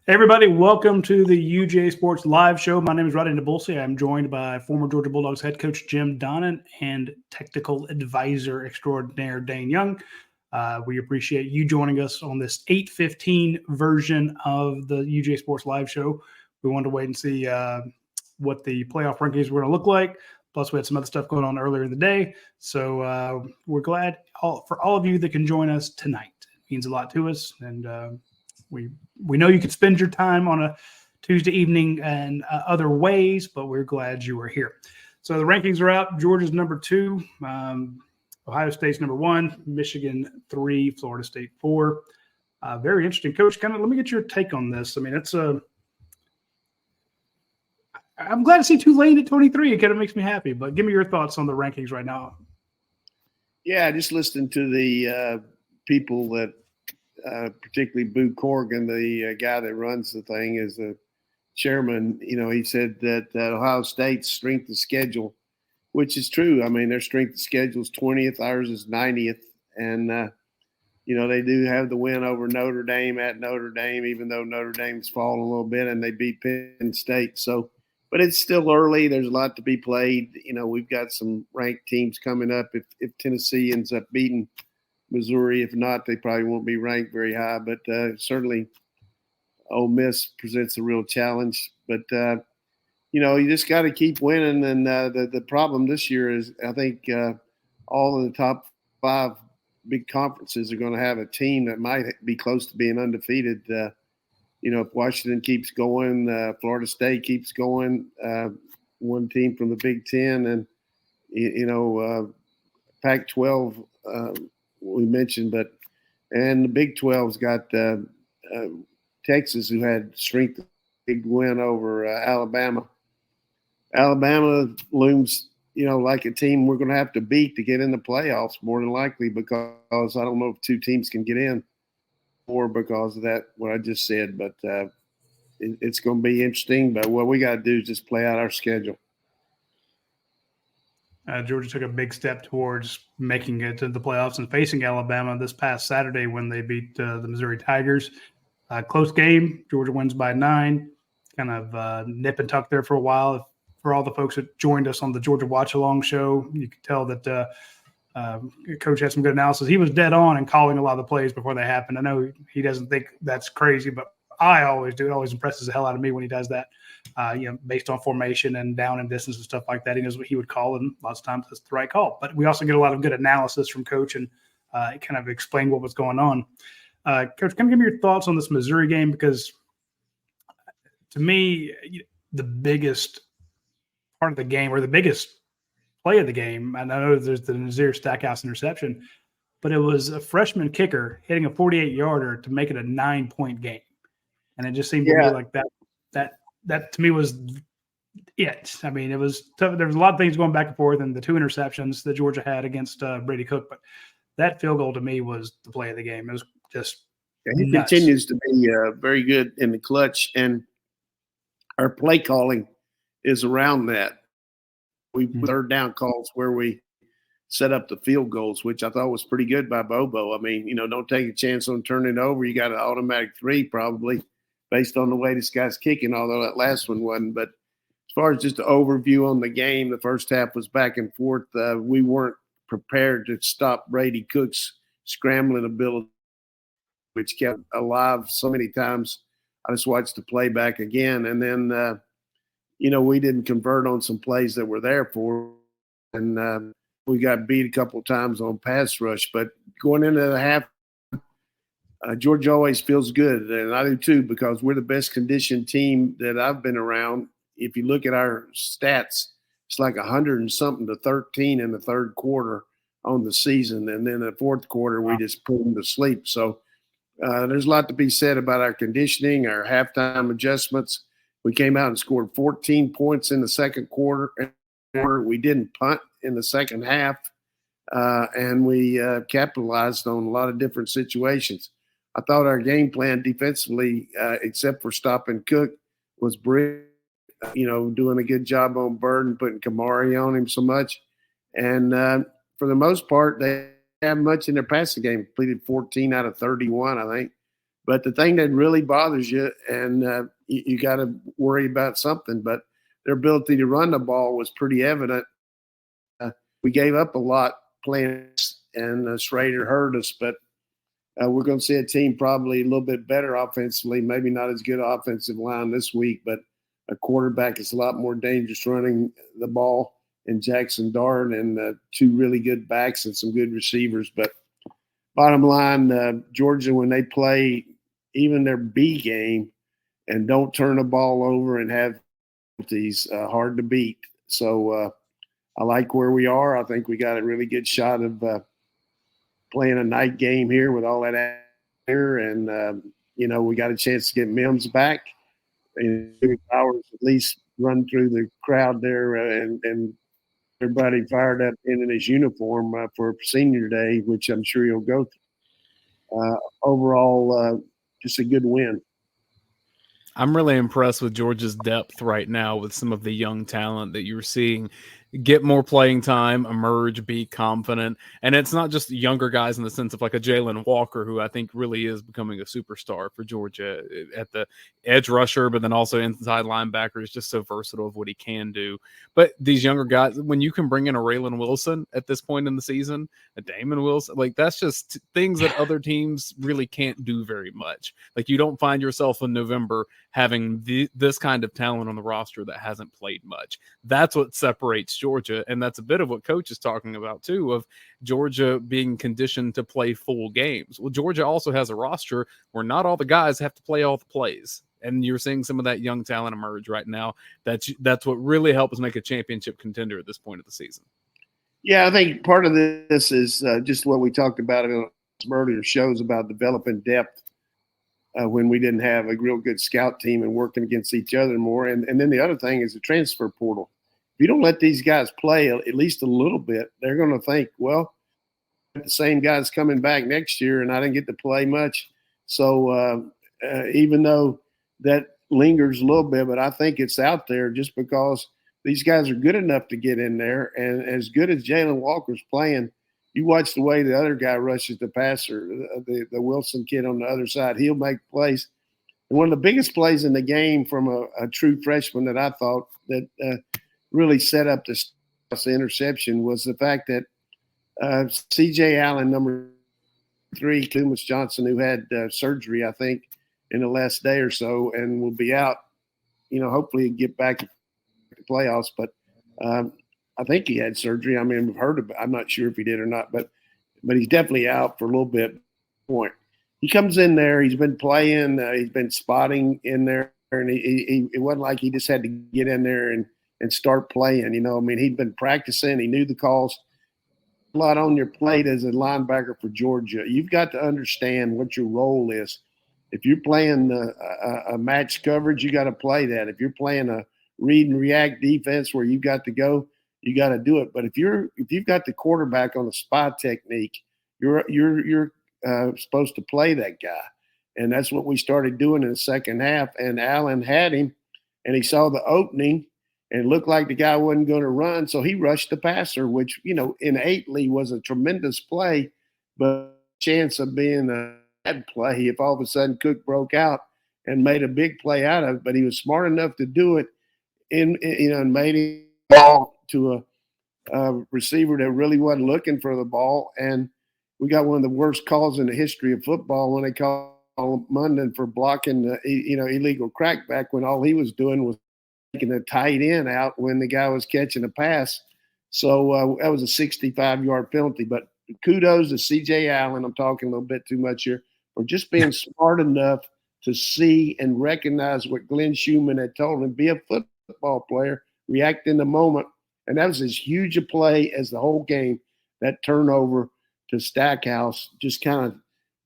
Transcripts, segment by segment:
Hey everybody, welcome to the UGASports live show. My name is Radi Nabulsi. I'm joined by former Georgia Bulldogs head coach Jim Donnan and technical advisor extraordinaire Dayne Young. We appreciate you joining us on this 8:15 version of the UGASports live show. We wanted to wait and see what the playoff rankings were going to look like. Plus, we had some other stuff going on earlier in the day. So we're glad for all of you that can join us tonight. It means a lot to us, and we know you could spend your time on a Tuesday evening and other ways, but we're glad you were here. So the rankings are out. Georgia's number 2, Ohio State's number 1, Michigan 3, Florida State 4. Very interesting, Coach. Let me get your take on this. I mean, I'm glad to see Tulane at 23. It kind of makes me happy. But give me your thoughts on the rankings right now. Yeah, just listening to the people that. Particularly Boo Corrigan, the guy that runs the thing, is the chairman. He said that Ohio State's strength of schedule, which is true. I mean, their strength of schedule is 20th, ours is 90th. And, they do have the win over Notre Dame at Notre Dame, even though Notre Dame's fallen a little bit and they beat Penn State. So, but it's still early. There's a lot to be played. We've got some ranked teams coming up. If Tennessee ends up beating Missouri. If not, they probably won't be ranked very high. But certainly Ole Miss presents a real challenge. But, you just got to keep winning. And the problem this year is I think all of the top 5 big conferences are going to have a team that might be close to being undefeated. If Washington keeps going, Florida State keeps going, one team from the Big Ten, and, Pac-12 we mentioned, and the Big 12's got Texas, who had strength, big win over Alabama. Alabama looms, like a team we're going to have to beat to get in the playoffs, more than likely, because I don't know if 2 teams can get in, or because of that, what I just said. But it's going to be interesting. But what we got to do is just play out our schedule. Georgia took a big step towards making it to the playoffs and facing Alabama this past Saturday when they beat the Missouri Tigers. Close game. Georgia wins by 9. Kind of nip and tuck there for a while. For all the folks that joined us on the Georgia Watch Along show, you could tell that Coach had some good analysis. He was dead on in calling a lot of the plays before they happened. I know he doesn't think that's crazy, but I always do. It always impresses the hell out of me when he does that. Based on formation and down and distance and stuff like that. He knows what he would call, and lots of times that's the right call. But we also get a lot of good analysis from Coach and kind of explain what was going on. Coach, can you give me your thoughts on this Missouri game? Because to me, the biggest part of the game, or the biggest play of the game, and I know there's the Nazir Stackhouse interception, but it was a freshman kicker hitting a 48-yarder to make it a 9-point game. And it just seemed to me like that to me was it. I mean, it was tough. There was a lot of things going back and forth, and the 2 interceptions that Georgia had against Brady Cook. But that field goal to me was the play of the game. It was just he nuts. Continues to be very good in the clutch, and our play calling is around that. We third down calls where we set up the field goals, which I thought was pretty good by Bobo. I mean, don't take a chance on turning it over. You got an automatic 3 probably, based on the way this guy's kicking, although that last one wasn't. But as far as just the overview on the game, the first half was back and forth. We weren't prepared to stop Brady Cook's scrambling ability, which kept alive so many times. I just watched the playback again. And then, we didn't convert on some plays that were there for, and we got beat a couple of times on pass rush. But going into the half, Georgia always feels good, and I do too, because we're the best conditioned team that I've been around. If you look at our stats, it's like 100 and something to 13 in the third quarter on the season, and then in the fourth quarter we just put them to sleep. So there's a lot to be said about our conditioning, our halftime adjustments. We came out and scored 14 points in the second quarter. We didn't punt in the second half, and we capitalized on a lot of different situations. I thought our game plan defensively, except for stopping Cook, was brilliant. Doing a good job on Bird and putting Kamari on him so much. And for the most part, they have much in their passing game. Completed 14 out of 31, I think. But the thing that really bothers you, and you got to worry about something, but their ability to run the ball was pretty evident. We gave up a lot playing, and Schrader hurt us, but we're going to see a team probably a little bit better offensively, maybe not as good offensive line this week, but a quarterback is a lot more dangerous running the ball, and Jackson Dart, and two really good backs and some good receivers. But bottom line, Georgia, when they play even their B game and don't turn the ball over and have penalties, hard to beat. So I like where we are. I think we got a really good shot of playing a night game here with all that here, and we got a chance to get Mims back and Powers at least run through the crowd there, and everybody fired up in his uniform for senior day, which I'm sure he'll go through. Overall, just a good win. I'm really impressed with Georgia's depth right now with some of the young talent that you're seeing get more playing time, emerge, be confident. And it's not just younger guys in the sense of like a Jalen Walker, who I think really is becoming a superstar for Georgia at the edge rusher, but then also inside linebacker is just so versatile of what he can do. But these younger guys, when you can bring in a Raylan Wilson at this point in the season, a Damon Wilson, like that's just things that other teams really can't do very much. Like you don't find yourself in November having this kind of talent on the roster that hasn't played much. That's what separates Georgia, and that's a bit of what Coach is talking about too, of Georgia being conditioned to play full games. Well, Georgia also has a roster where not all the guys have to play all the plays, and you're seeing some of that young talent emerge right now. That's what really helps make a championship contender at this point of the season. Yeah, I think part of this is just what we talked about in some earlier shows about developing depth. When we didn't have a real good scout team and working against each other more. And then the other thing is the transfer portal. If you don't let these guys play at least a little bit, they're going to think, well, the same guy's coming back next year and I didn't get to play much. So even though that lingers a little bit, but I think it's out there just because these guys are good enough to get in there. And as good as Jalen Walker's playing, you watch the way the other guy rushes the passer, the Wilson kid on the other side. He'll make plays. And one of the biggest plays in the game from a true freshman that I thought that really set up the interception was the fact that C.J. Allen, number 3, Kumas Johnson, who had surgery, I think, in the last day or so and will be out, hopefully get back to the playoffs. But I think he had surgery. I mean, I've heard about. I'm not sure if he did or not, but he's definitely out for a little bit. Point. He comes in there. He's been playing. He's been spotting in there, and it wasn't like he just had to get in there and start playing. I mean, he'd been practicing. He knew the calls. A lot on your plate as a linebacker for Georgia. You've got to understand what your role is. If you're playing a match coverage, you got to play that. If you're playing a read and react defense where you've got to go, you got to do it. But if you've got the quarterback on a spot technique, you're supposed to play that guy, and that's what we started doing in the second half. And Allen had him, and he saw the opening, and it looked like the guy wasn't going to run, so he rushed the passer, which innately was a tremendous play, but chance of being a bad play if all of a sudden Cook broke out and made a big play out of it. But he was smart enough to do it, and made him ball to a receiver that really wasn't looking for the ball. And we got one of the worst calls in the history of football when they called Munden for blocking the illegal crackback when all he was doing was taking a tight end out when the guy was catching a pass. So that was a 65-yard penalty. But kudos to C.J. Allen. I'm talking a little bit too much here, for just being smart enough to see and recognize what Glenn Schumann had told him, be a football player, react in the moment. And that was as huge a play as the whole game. That turnover to Stackhouse just kind of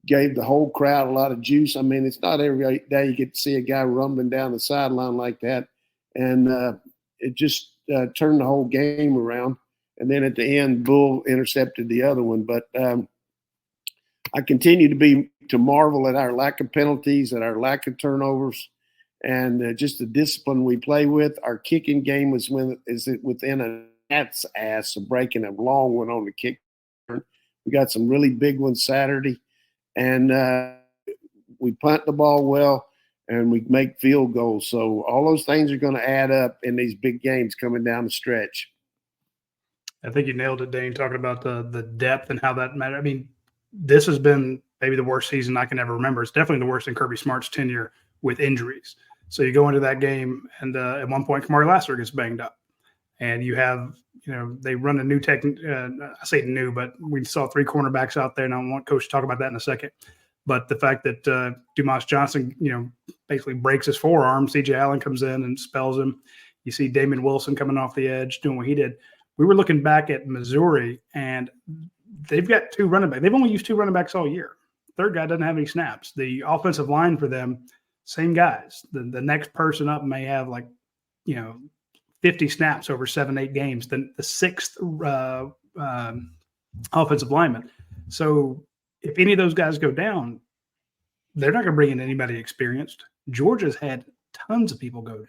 gave the whole crowd a lot of juice. I mean, it's not every day you get to see a guy rumbling down the sideline like that. And it just turned the whole game around. And then at the end, Bull intercepted the other one. But I continue to marvel at our lack of penalties, at our lack of turnovers, and just the discipline we play with. Our kicking game is within a cat's ass of breaking a long one on the kick. We got some really big ones Saturday, and we punt the ball well, and we make field goals. So all those things are going to add up in these big games coming down the stretch. I think you nailed it, Dane, talking about the depth and how that matters. I mean, this has been maybe the worst season I can ever remember. It's definitely the worst in Kirby Smart's tenure with injuries. So you go into that game, and at one point, Kamari Lassiter gets banged up. And you have, they run a new technique. I say new, but we saw 3 cornerbacks out there, and I want Coach to talk about that in a second. But the fact that Dumas Johnson, basically breaks his forearm, C.J. Allen comes in and spells him. You see Damon Wilson coming off the edge doing what he did. We were looking back at Missouri, and they've got 2 running backs. They've only used 2 running backs all year. Third guy doesn't have any snaps. The offensive line for them, same guys. The next person up may have 50 snaps over 7-8 games. The 6th offensive lineman. So if any of those guys go down, they're not going to bring in anybody experienced. Georgia's had tons of people go down.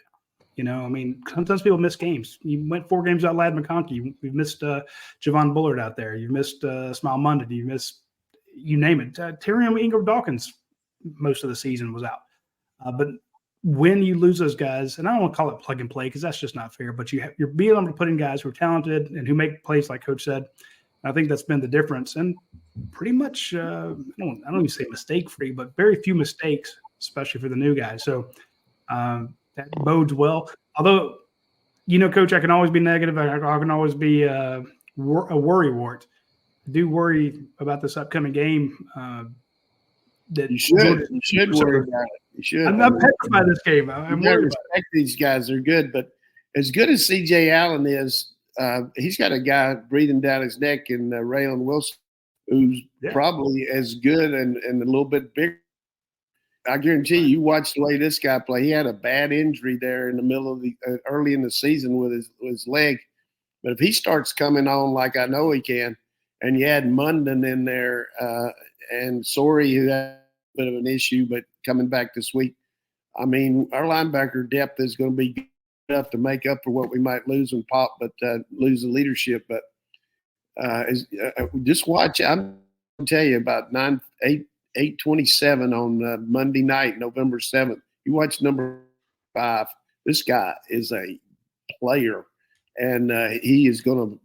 Sometimes people miss games. You went 4 games without Ladd McConkey. You've missed Javon Bullard out there. You've missed Smile Mundy. You missed, you name it. Tyrion Ingram Dawkins, most of the season was out. But when you lose those guys, and I don't want to call it plug and play because that's just not fair, but you're being able to put in guys who are talented and who make plays, like Coach said. I think that's been the difference. And pretty much, I don't even say mistake-free, but very few mistakes, especially for the new guys. So that bodes well. Although, Coach, I can always be negative. I can always be a worrywart. I do worry about this upcoming game. That you should worry about it. You should. I'm not petrified this game. I'm worried about it. These guys are good, but as good as C.J. Allen is, he's got a guy breathing down his neck in Raylan Wilson, who's probably as good and a little bit bigger. I guarantee you watch the way this guy play. He had a bad injury there in the middle of the early in the season with his leg. But if he starts coming on like I know he can, and you add Munden in there and Sorey, who had a bit of an issue, but coming back this week, I mean, our linebacker depth is going to be good enough to make up for what we might lose in Pop, but lose the leadership. But just watch. I'm going to tell you about 8:27 on Monday night, November 7th. You watch number 5. This guy is a player, and he's gonna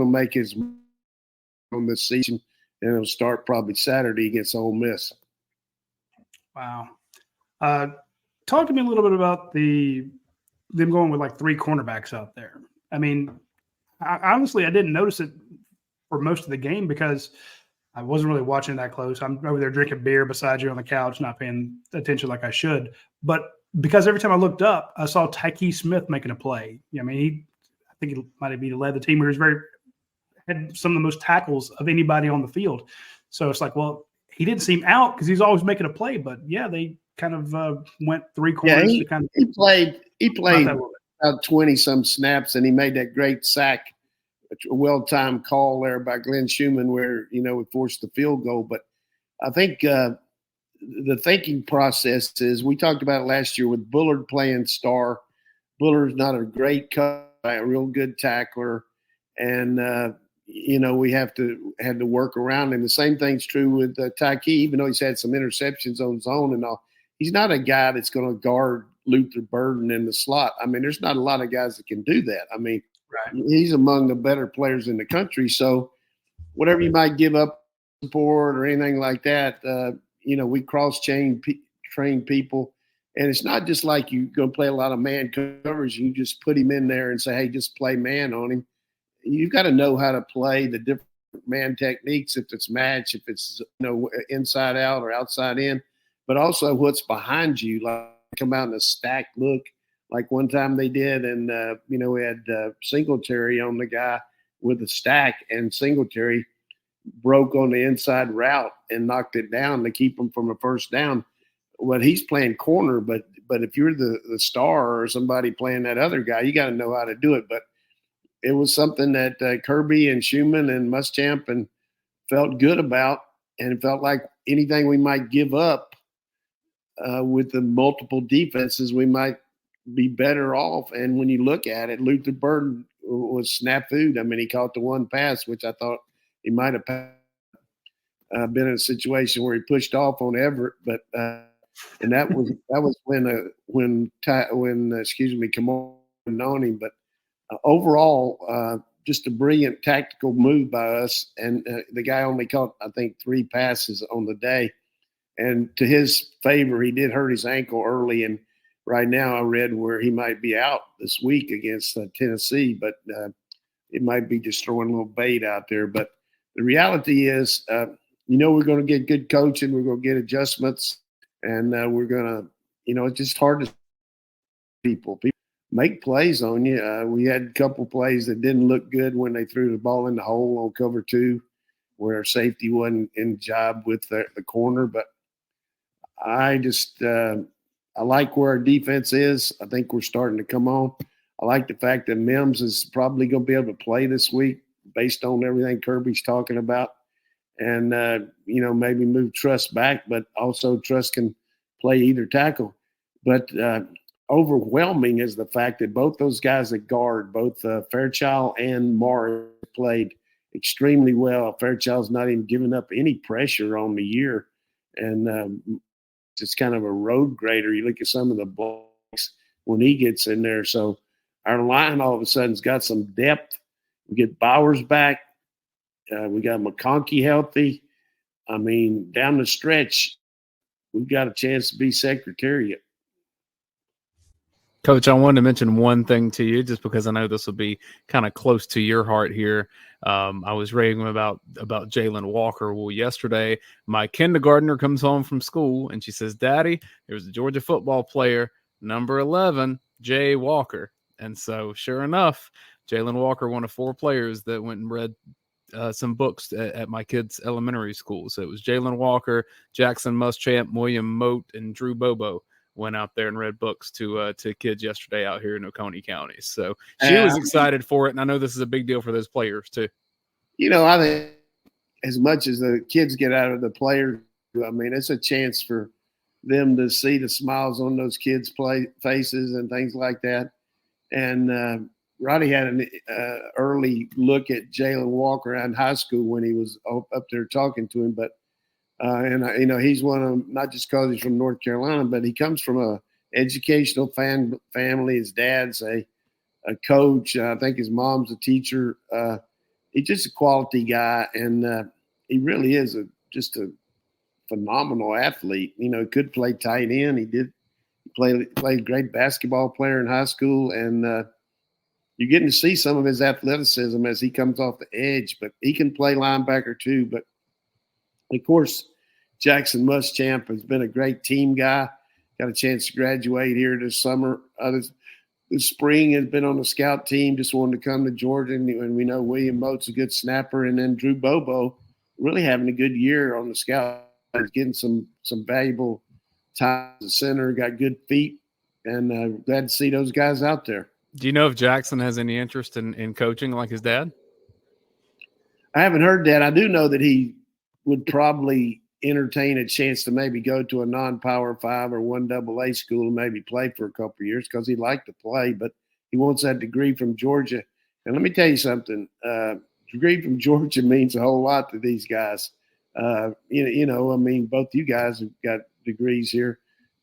make his on this season, and it'll start probably Saturday against Ole Miss. Wow. Talk to me a little bit about them going with 3 cornerbacks out there. I mean, honestly, I didn't notice it for most of the game because I wasn't really watching that close. I'm over there drinking beer beside you on the couch, not paying attention like I should. But because every time I looked up, I saw Tyke Smith making a play. I mean, I think he might have led the team. He was had some of the most tackles of anybody on the field. So it's well, he didn't seem out because he's always making a play. But yeah, they kind of went 3 corners. Yeah, he played about 20-some snaps, and he made that great sack. A well-timed call there by Glenn Schumann where, we forced the field goal. But I think the thinking process is, we talked about it last year with Bullard playing star. Bullard's not a great cut, a real good tackler. And, we had to work around him. The same thing's true with Tyke, even though he's had some interceptions on his own and all. He's not a guy that's going to guard Luther Burden in the slot. I mean, there's not a lot of guys that can do that. I mean, right. He's among the better players in the country. So whatever you might give up support or anything like that, we train people. And it's not just like you're going to play a lot of man covers. You just put him in there and say, hey, just play man on him. You've got to know how to play the different man techniques, if it's match, if it's inside out or outside in, but also what's behind you. Like come out in a stacked look, like one time they did, and we had Singletary on the guy with a stack, and Singletary broke on the inside route and knocked it down to keep him from a first down. Well, he's playing corner, but if you're the star or somebody playing that other guy, you got to know how to do it. But it was something that Kirby and Schumann and Muschamp and felt good about, and it felt like anything we might give up with the multiple defenses, we might be better off. And when you look at it, Luther Burden was snafu'd. I mean, he caught the one pass, which I thought he might have been in a situation where he pushed off on Everett, but and that was when Kamon on him. But overall, just a brilliant tactical move by us. And the guy only caught, I think, 3 passes on the day. And to his favor, he did hurt his ankle early. And right now I read where he might be out this week against Tennessee, but it might be just throwing a little bait out there. But the reality is, we're going to get good coaching. We're going to get adjustments. And we're going to, it's just hard to people make plays on you. We had a couple plays that didn't look good when they threw the ball in the hole on cover 2, where safety wasn't in job with the corner. But I just I like where our defense is. I think we're starting to come on. I like the fact that Mims is probably going to be able to play this week based on everything Kirby's talking about. And, maybe move Truss back, but also Truss can play either tackle. But overwhelming is the fact that both those guys at guard, both Fairchild and Morris, played extremely well. Fairchild's not even giving up any pressure on the year. And it's kind of a road grader. You look at some of the blocks when he gets in there. So our line all of a sudden has got some depth. We get Bowers back. We got McConkey healthy. I mean, down the stretch, we've got a chance to be Secretariat. Coach, I wanted to mention one thing to you, just because I know this will be kind of close to your heart here. I was raving about Jalen Walker. Well, yesterday, my kindergartner comes home from school, and she says, Daddy, there's a Georgia football player, number 11, Jay Walker. And so, sure enough, Jalen Walker, one of 4 players that went and read some books at my kids' elementary school. So it was Jalen Walker, Jackson Muschamp, William Moat, and Drew Bobo went out there and read books to kids yesterday out here in Oconee County. So she was excited for it, and I know this is a big deal for those players too. I think as much as the kids get out of the players, I mean, it's a chance for them to see the smiles on those kids' faces and things like that. And Roddy had an early look at Jalen Walker in high school when he was up there talking to him. But he's one of them, not just because he's from North Carolina, but he comes from a educational family. His dad's a coach. I think his mom's a teacher. He's just a quality guy, and he really is just a phenomenal athlete. Could play tight end. He did played great basketball player in high school, and you're getting to see some of his athleticism as he comes off the edge, but he can play linebacker too. But of course, Jackson Muschamp has been a great team guy. Got a chance to graduate here this summer. This spring has been on the scout team, just wanted to come to Georgia. And we know William Moat's a good snapper. And then Drew Bobo really having a good year on the scout. He's getting some valuable time as a center, got good feet, and glad to see those guys out there. Do you know if Jackson has any interest in coaching like his dad? I haven't heard that. I do know that he would probably entertain a chance to maybe go to a non-Power 5 or 1AA school and maybe play for a couple of years because he'd like to play, but he wants that degree from Georgia. And let me tell you something. Degree from Georgia means a whole lot to these guys. I mean, both you guys have got degrees here.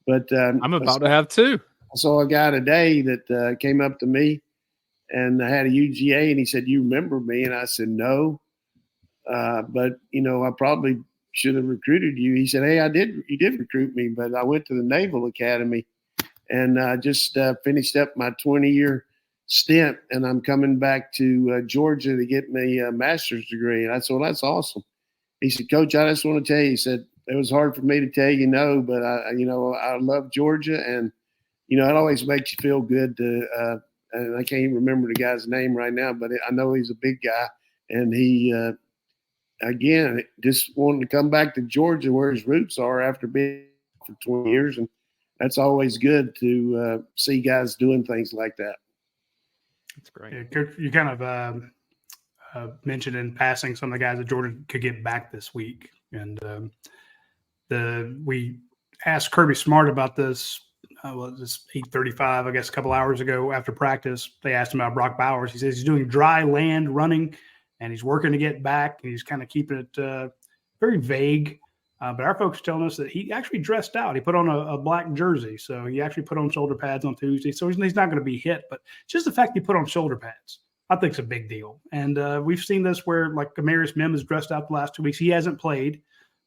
But I'm about to have 2. I saw a guy today that came up to me and I had a UGA, and he said, "You remember me?" And I said, "No, but I probably should have recruited you." He said, "Hey, you did recruit me, but I went to the Naval Academy and I just finished up my 20-year stint, and I'm coming back to Georgia to get me a master's degree." And I said, "Well, that's awesome." He said, "Coach, I just want to tell you," he said, "it was hard for me to tell you no, but I love Georgia, and it always makes you feel good to and I can't even remember the guy's name right now, but I know he's a big guy, and he again just wanted to come back to Georgia where his roots are after being for 20 years, and that's always good to see guys doing things like that." That's great. Yeah, you kind of mentioned in passing some of the guys that Georgia could get back this week, and we asked Kirby Smart about this. This 8:35, I guess, a couple hours ago after practice. They asked him about Brock Bowers. He says he's doing dry land running, and he's working to get back, and he's kind of keeping it very vague. But our folks are telling us that he actually dressed out. He put on a black jersey. So he actually put on shoulder pads on Tuesday. So he's not going to be hit. But just the fact he put on shoulder pads, I think it's a big deal. And we've seen this where, like, Amarius Mims has dressed out the last 2 weeks. He hasn't played,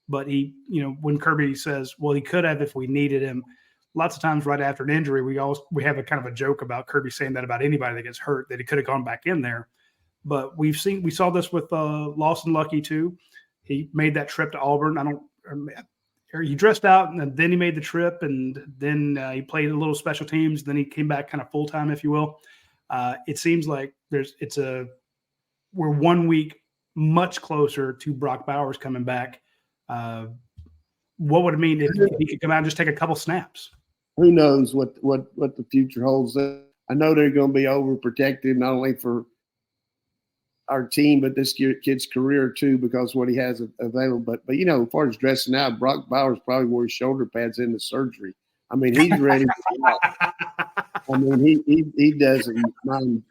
but he, when Kirby says, well, he could have if we needed him, lots of times right after an injury, we have a kind of a joke about Kirby saying that about anybody that gets hurt, that he could have gone back in there. But we saw this with Lawson Lucky too. He made that trip to Auburn. He dressed out and then he made the trip, and then he played a little special teams. Then he came back kind of full time, if you will. It seems like we're 1 week much closer to Brock Bowers coming back. What would it mean if he could come out and just take a couple snaps? Who knows what the future holds? I know they're going to be overprotected, not only for our team, but this kid's career too, because what he has available. But as far as dressing out, Brock Bowers probably wore his shoulder pads in the surgery. I mean, he's ready to go out. I mean, he doesn't mind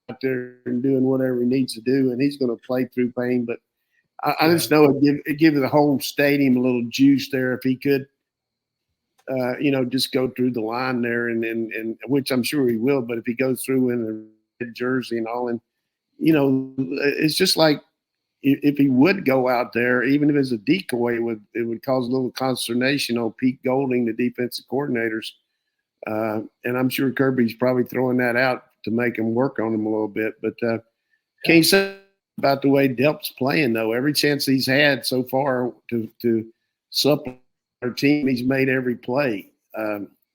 out there and doing whatever he needs to do, and he's going to play through pain. But I just know it'd give the whole stadium a little juice there if he could, just go through the line there, and which I'm sure he will. But if he goes through in a red jersey and all, and it's just like if he would go out there, even if it's a decoy, it would cause a little consternation on Pete Golding, the defensive coordinators. And I'm sure Kirby's probably throwing that out to make him work on him a little bit. But can't say about the way Delp's playing, though. Every chance he's had so far to supplement our team, he's made every play.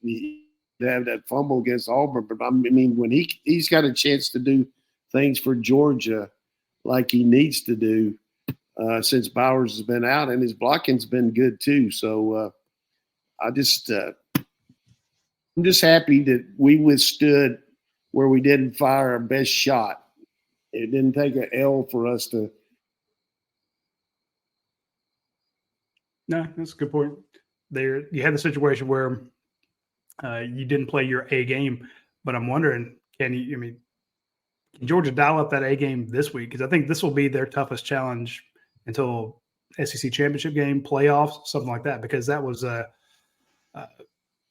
He had that fumble against Auburn, but I mean, when he's got a chance to do things for Georgia like he needs to do since Bowers has been out, and his blocking's been good too. So I'm just happy that we withstood where we didn't fire our best shot. It didn't take an L for us to. No, that's a good point. You had the situation where you didn't play your A game, but I'm wondering, can Georgia dial up that A game this week? Because I think this will be their toughest challenge until SEC championship game, playoffs, something like that. Because that was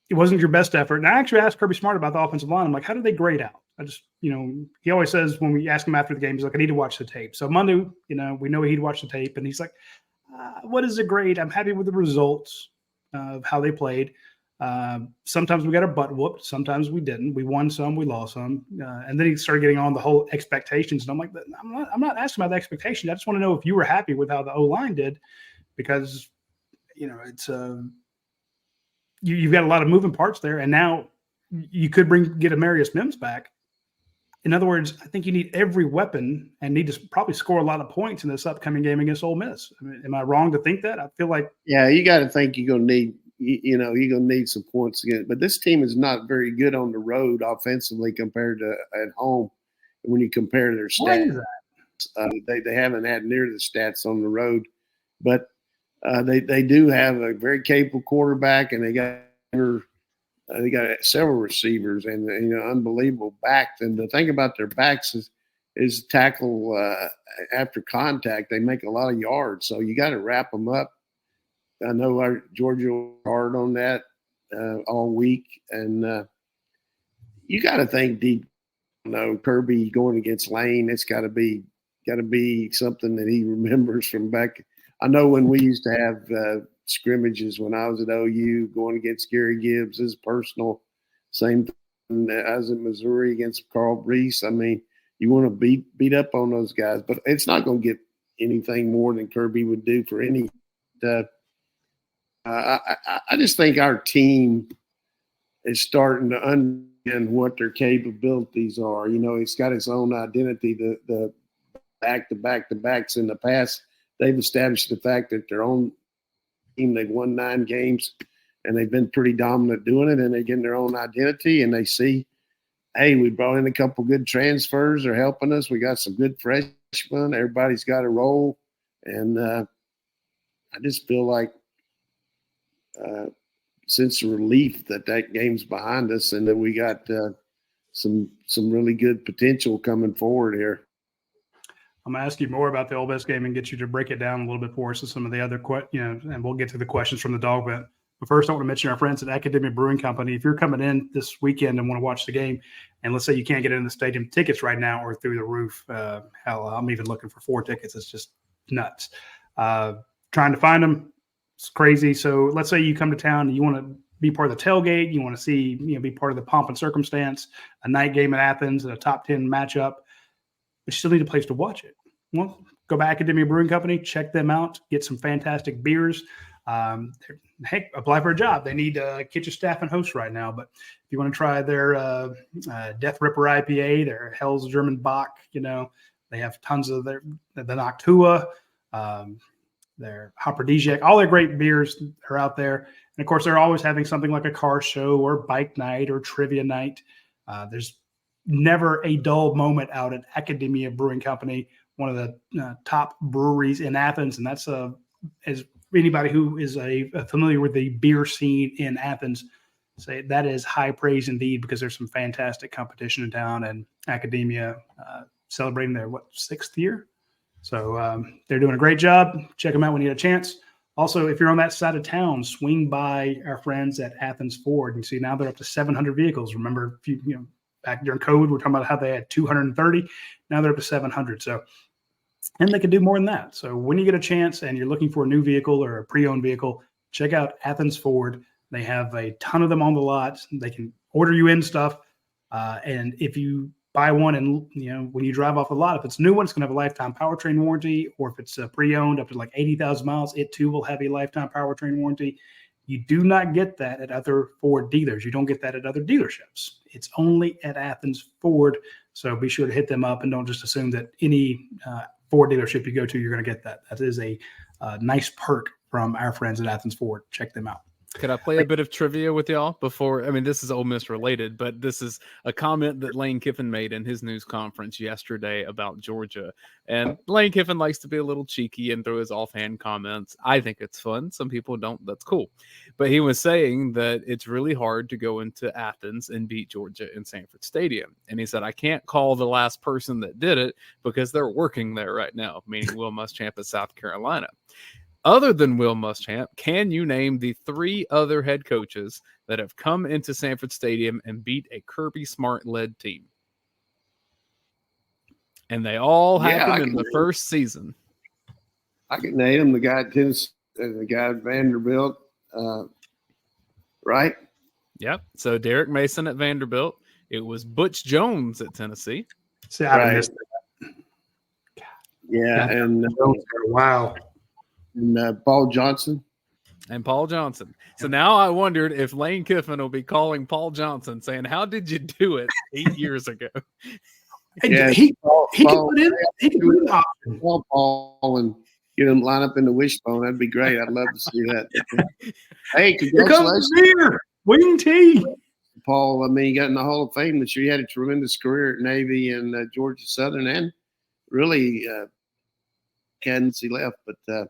it wasn't your best effort. And I actually asked Kirby Smart about the offensive line. I'm like, how did they grade out? I just, he always says when we ask him after the game, he's like, I need to watch the tape. So Monday, we know he'd watch the tape, and he's like, what is the grade? I'm happy with the results of how they played. Sometimes we got our butt whooped. Sometimes we didn't. We won some, we lost some. And then he started getting on the whole expectations. And I'm like, I'm not asking about the expectations. I just want to know if you were happy with how the O-line did, because, it's you've got a lot of moving parts there. And now you could get Amarius Mims back. In other words, I think you need every weapon and need to probably score a lot of points in this upcoming game against Ole Miss. I mean, am I wrong to think that? I feel like. Yeah, you got to think you're going to need. You're going to need some points again. But this team is not very good on the road offensively compared to at home. When you compare their stats, they haven't had near the stats on the road. But they do have a very capable quarterback, and they got several receivers and unbelievable backs. And the thing about their backs is tackle after contact. They make a lot of yards, so you got to wrap them up. I know our Georgia was hard on that all week, and you got to think deep. Kirby going against Lane, it's got to be something that he remembers from back. I know when we used to have scrimmages when I was at OU going against Gary Gibbs, his personal. Same thing as in Missouri against Carl Reese. I mean, you want to beat up on those guys, but it's not going to get anything more than Kirby would do for any. I just think our team is starting to understand what their capabilities are. It's got its own identity. The back-to-backs in the past, they've established the fact that their own team, they've won 9 games, and they've been pretty dominant doing it, and they're getting their own identity, and they see, hey, we brought in a couple good transfers. They're helping us. We got some good freshmen. Everybody's got a role, and I just feel like sense of relief that game's behind us and that we got some really good potential coming forward here. I'm going to ask you more about the Ole Miss game and get you to break it down a little bit for us and some of the other, and we'll get to the questions from the dog vent. But first, I want to mention our friends at Academia Brewing Company. If you're coming in this weekend and want to watch the game, and let's say you can't get in the stadium, tickets right now are through the roof. Hell, I'm even looking for 4 tickets. It's just nuts. Trying to find them, it's crazy. So let's say you come to town and you want to be part of the tailgate, you want to see, be part of the pomp and circumstance, a night game in Athens and a top 10 matchup, but you still need a place to watch it. Well, go by Academia Brewing Company, check them out, get some fantastic beers. Heck, apply for a job. They need kitchen staff and hosts right now. But if you want to try their Death Ripper IPA, their Hell's German Bock, they have tons of the Noctua, their Hopperdesiac, all their great beers are out there. And of course, they're always having something like a car show or bike night or trivia night. There's never a dull moment out at Academia Brewing Company, one of the top breweries in Athens. And that's as anybody who is familiar with the beer scene in Athens say that is high praise indeed, because there's some fantastic competition in town, and Academia celebrating their 6th year. So they're doing a great job. Check them out when you get a chance. Also, if you're on that side of town, swing by our friends at Athens Ford. You see now they're up to 700 vehicles. Remember, back during COVID, we're talking about how they had 230. Now they're up to 700. So, and they can do more than that. So when you get a chance and you're looking for a new vehicle or a pre-owned vehicle, check out Athens Ford. They have a ton of them on the lot. They can order you in stuff. And if you buy one and, when you drive off the lot, if it's a new one, it's going to have a lifetime powertrain warranty, or if it's pre-owned up to like 80,000 miles, it too will have a lifetime powertrain warranty. You do not get that at other Ford dealers. You don't get that at other dealerships. It's only at Athens Ford. So be sure to hit them up and don't just assume that any Ford dealership you go to, you're going to get that. That is a nice perk from our friends at Athens Ford. Check them out. Could I play a bit of trivia with y'all before? I mean, this is Ole Miss related, but this is a comment that Lane Kiffin made in his news conference yesterday about Georgia. And Lane Kiffin likes to be a little cheeky and throw his offhand comments. I think it's fun. Some people don't. That's cool. But he was saying that it's really hard to go into Athens and beat Georgia in Sanford Stadium. And he said, I can't call the last person that did it because they're working there right now, meaning Will Muschamp at South Carolina. Other than Will Muschamp, can you name the 3 other head coaches that have come into Sanford Stadium and beat a Kirby Smart-led team? And they all happened in the first season. I can name them. The guy at Tennessee, the guy at Vanderbilt, right? Yep. So Derek Mason at Vanderbilt. It was Butch Jones at Tennessee. See, I missed that. Yeah, and wow. And Paul Johnson. And Paul Johnson. So now I wondered if Lane Kiffin will be calling Paul Johnson saying, how did you do it 8 years ago? Yeah, he can put in option. Paul and get him line up in the wishbone. That'd be great. I'd love to see that. Hey, Here comes the beer. Wing tea. Paul, I mean, he got in the Hall of Fame this year. He had a tremendous career at Navy and Georgia Southern, and really cadence left. But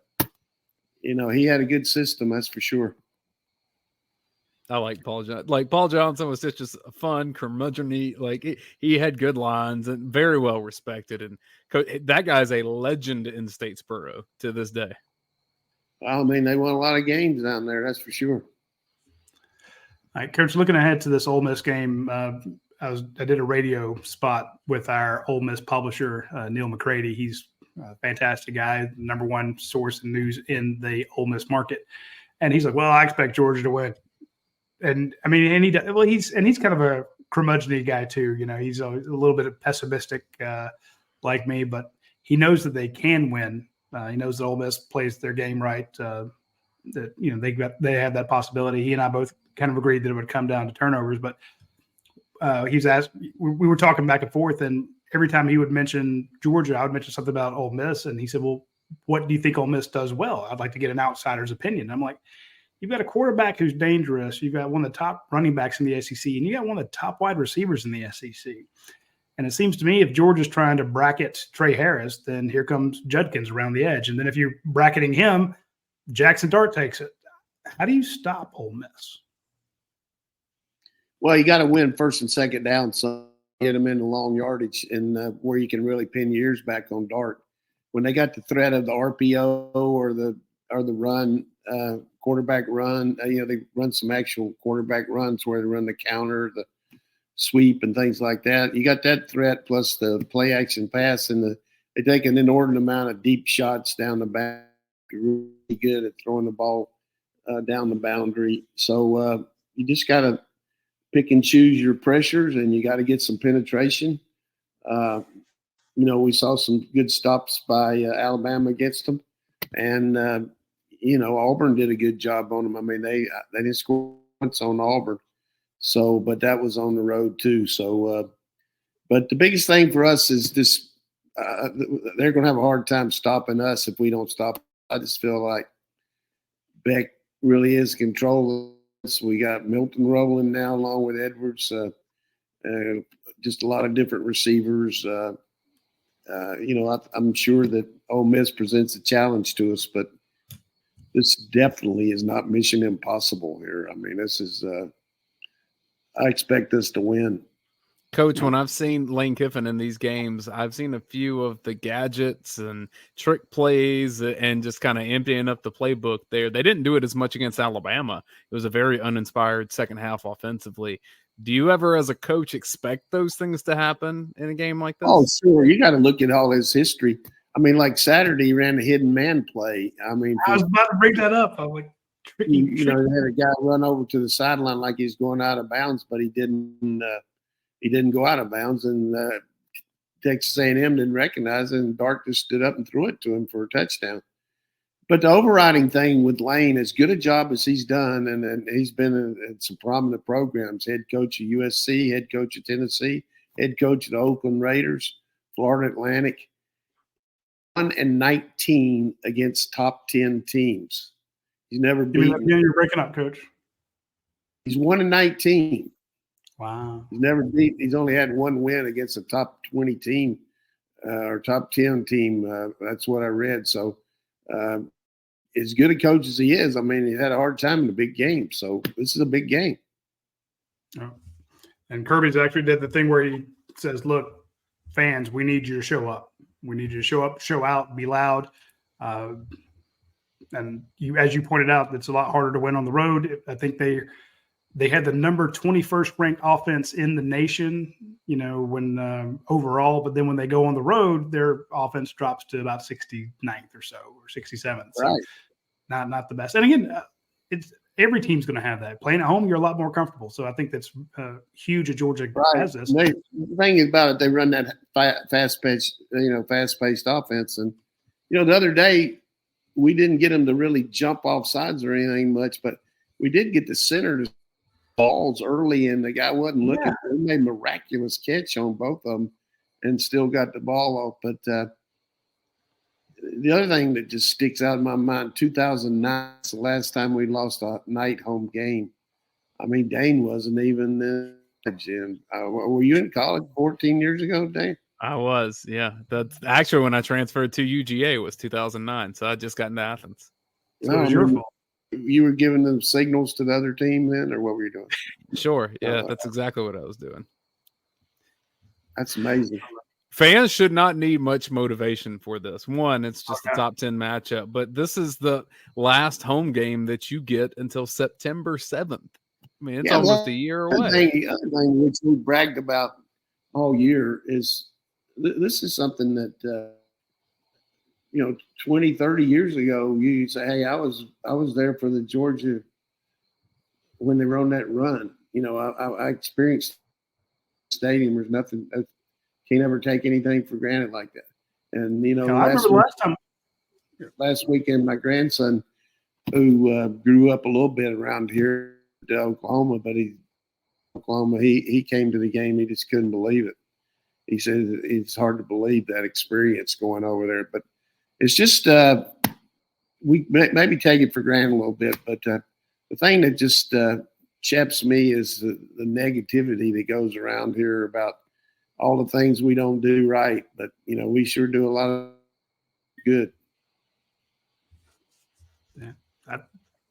he had a good system, that's for sure. I like Paul Johnson. Like Paul Johnson was just a fun, curmudgeon-y. Like he had good lines and very well respected. And that guy's a legend in Statesboro to this day. I mean, they won a lot of games down there, that's for sure. All right, Coach, looking ahead to this Ole Miss game, I did a radio spot with our Ole Miss publisher, Neil McCready. He's a fantastic guy, number one source of news in the Ole Miss market. And he's like, well, I expect Georgia to win. And I mean, he's kind of a curmudgeon-y guy too. He's a little bit pessimistic like me, but he knows that they can win. He knows that Ole Miss plays their game right. That they have that possibility. He and I both kind of agreed that it would come down to turnovers, but he's asked. We were talking back and forth, and every time he would mention Georgia, I would mention something about Ole Miss, and he said, "Well, what do you think Ole Miss does well?" I'd like to get an outsider's opinion. I'm like, you've got a quarterback who's dangerous. You've got one of the top running backs in the SEC, and you got one of the top wide receivers in the SEC. And it seems to me if Georgia's trying to bracket Trey Harris, then here comes Judkins around the edge. And then if you're bracketing him, Jackson Dart takes it. How do you stop Ole Miss? Well, you got to win first and second down, so get them in the long yardage and where you can really pin your ears back on Dart. when they got the threat of the RPO or the run, quarterback run, they run some actual quarterback runs where they run the counter, the sweep, and things like that. You got that threat plus the play action pass, and they take an inordinate amount of deep shots down the back. Really good at throwing the ball down the boundary. So you just got to pick and choose your pressures, and you got to get some penetration. We saw some good stops by Alabama against them, and Auburn did a good job on them. I mean, they didn't score once on Auburn, but that was on the road too. So, but the biggest thing for us is this: they're going to have a hard time stopping us if we don't stop. I just feel like Beck really is control. We got Milton rolling now along with Edwards. Just a lot of different receivers. I'm sure that Ole Miss presents a challenge to us, but this definitely is not mission impossible here. I mean, this is I expect us to win. Coach, when I've seen Lane Kiffin in these games, I've seen a few of the gadgets and trick plays and just kind of emptying up the playbook there. They didn't do it as much against Alabama. It was a very uninspired second half offensively. Do you ever, as a coach, expect those things to happen in a game like this? Oh, sure. You got to look at all his history. I mean, like Saturday, he ran a hidden man play. I mean, I was about to bring that up. I was like, tricky. They had a guy run over to the sideline like he's going out of bounds, but he didn't. He didn't go out of bounds, and Texas A&M didn't recognize it, and Dart just stood up and threw it to him for a touchdown. But the overriding thing with Lane, as good a job as he's done, and he's been in some prominent programs, head coach of USC, head coach of Tennessee, head coach of the Oakland Raiders, Florida Atlantic, 1-19 against top 10 teams. He's never beaten. You're breaking up, Coach. He's 1-19. Wow. He's only had one win against a top 20 team or top 10 team. That's what I read. So as good a coach as he is, I mean, he had a hard time in the big game. So this is a big game. Oh. And Kirby's actually did the thing where he says, look, fans, we need you to show up. We need you to show up, show out, be loud. And as you pointed out, it's a lot harder to win on the road. I think they had the number 21st ranked offense in the nation, when overall, but then when they go on the road, their offense drops to about 69th or so, or 67th. So right. Not the best. And again, it's every team's going to have that. Playing at home, you're a lot more comfortable. So I think that's huge. That Georgia has this. The thing about it, they run that fast-paced offense, and the other day we didn't get them to really jump off sides or anything much, but we did get the center to balls early, and the guy wasn't looking. Yeah. He made a miraculous catch on both of them and still got the ball off. But the other thing that just sticks out in my mind, 2009 is the last time we lost a night home game. I mean, Dayne wasn't even in. Were you in college 14 years ago, Dayne? I was, yeah. That's actually when I transferred to UGA was 2009, so I just got into Athens. So it was your fault. You were giving them signals to the other team then, or what were you doing? Sure. Yeah, that's exactly what I was doing. That's amazing. Fans should not need much motivation for this. One, it's just a top 10 matchup, but this is the last home game that you get until September 7th. I mean, it's almost a year away. The other thing which we bragged about all year is this is something that 20, 30 years ago, you say, hey, I was there for the Georgia when they were on that run. I experienced stadium. There's nothing, can't ever take anything for granted like that. And, I remember last weekend, my grandson, who grew up a little bit around here to Oklahoma, but he came to the game. He just couldn't believe it. He said it's hard to believe that experience going over there, but it's just we maybe take it for granted a little bit, but the thing that just chaps me is the negativity that goes around here about all the things we don't do right. But, we sure do a lot of good. Yeah,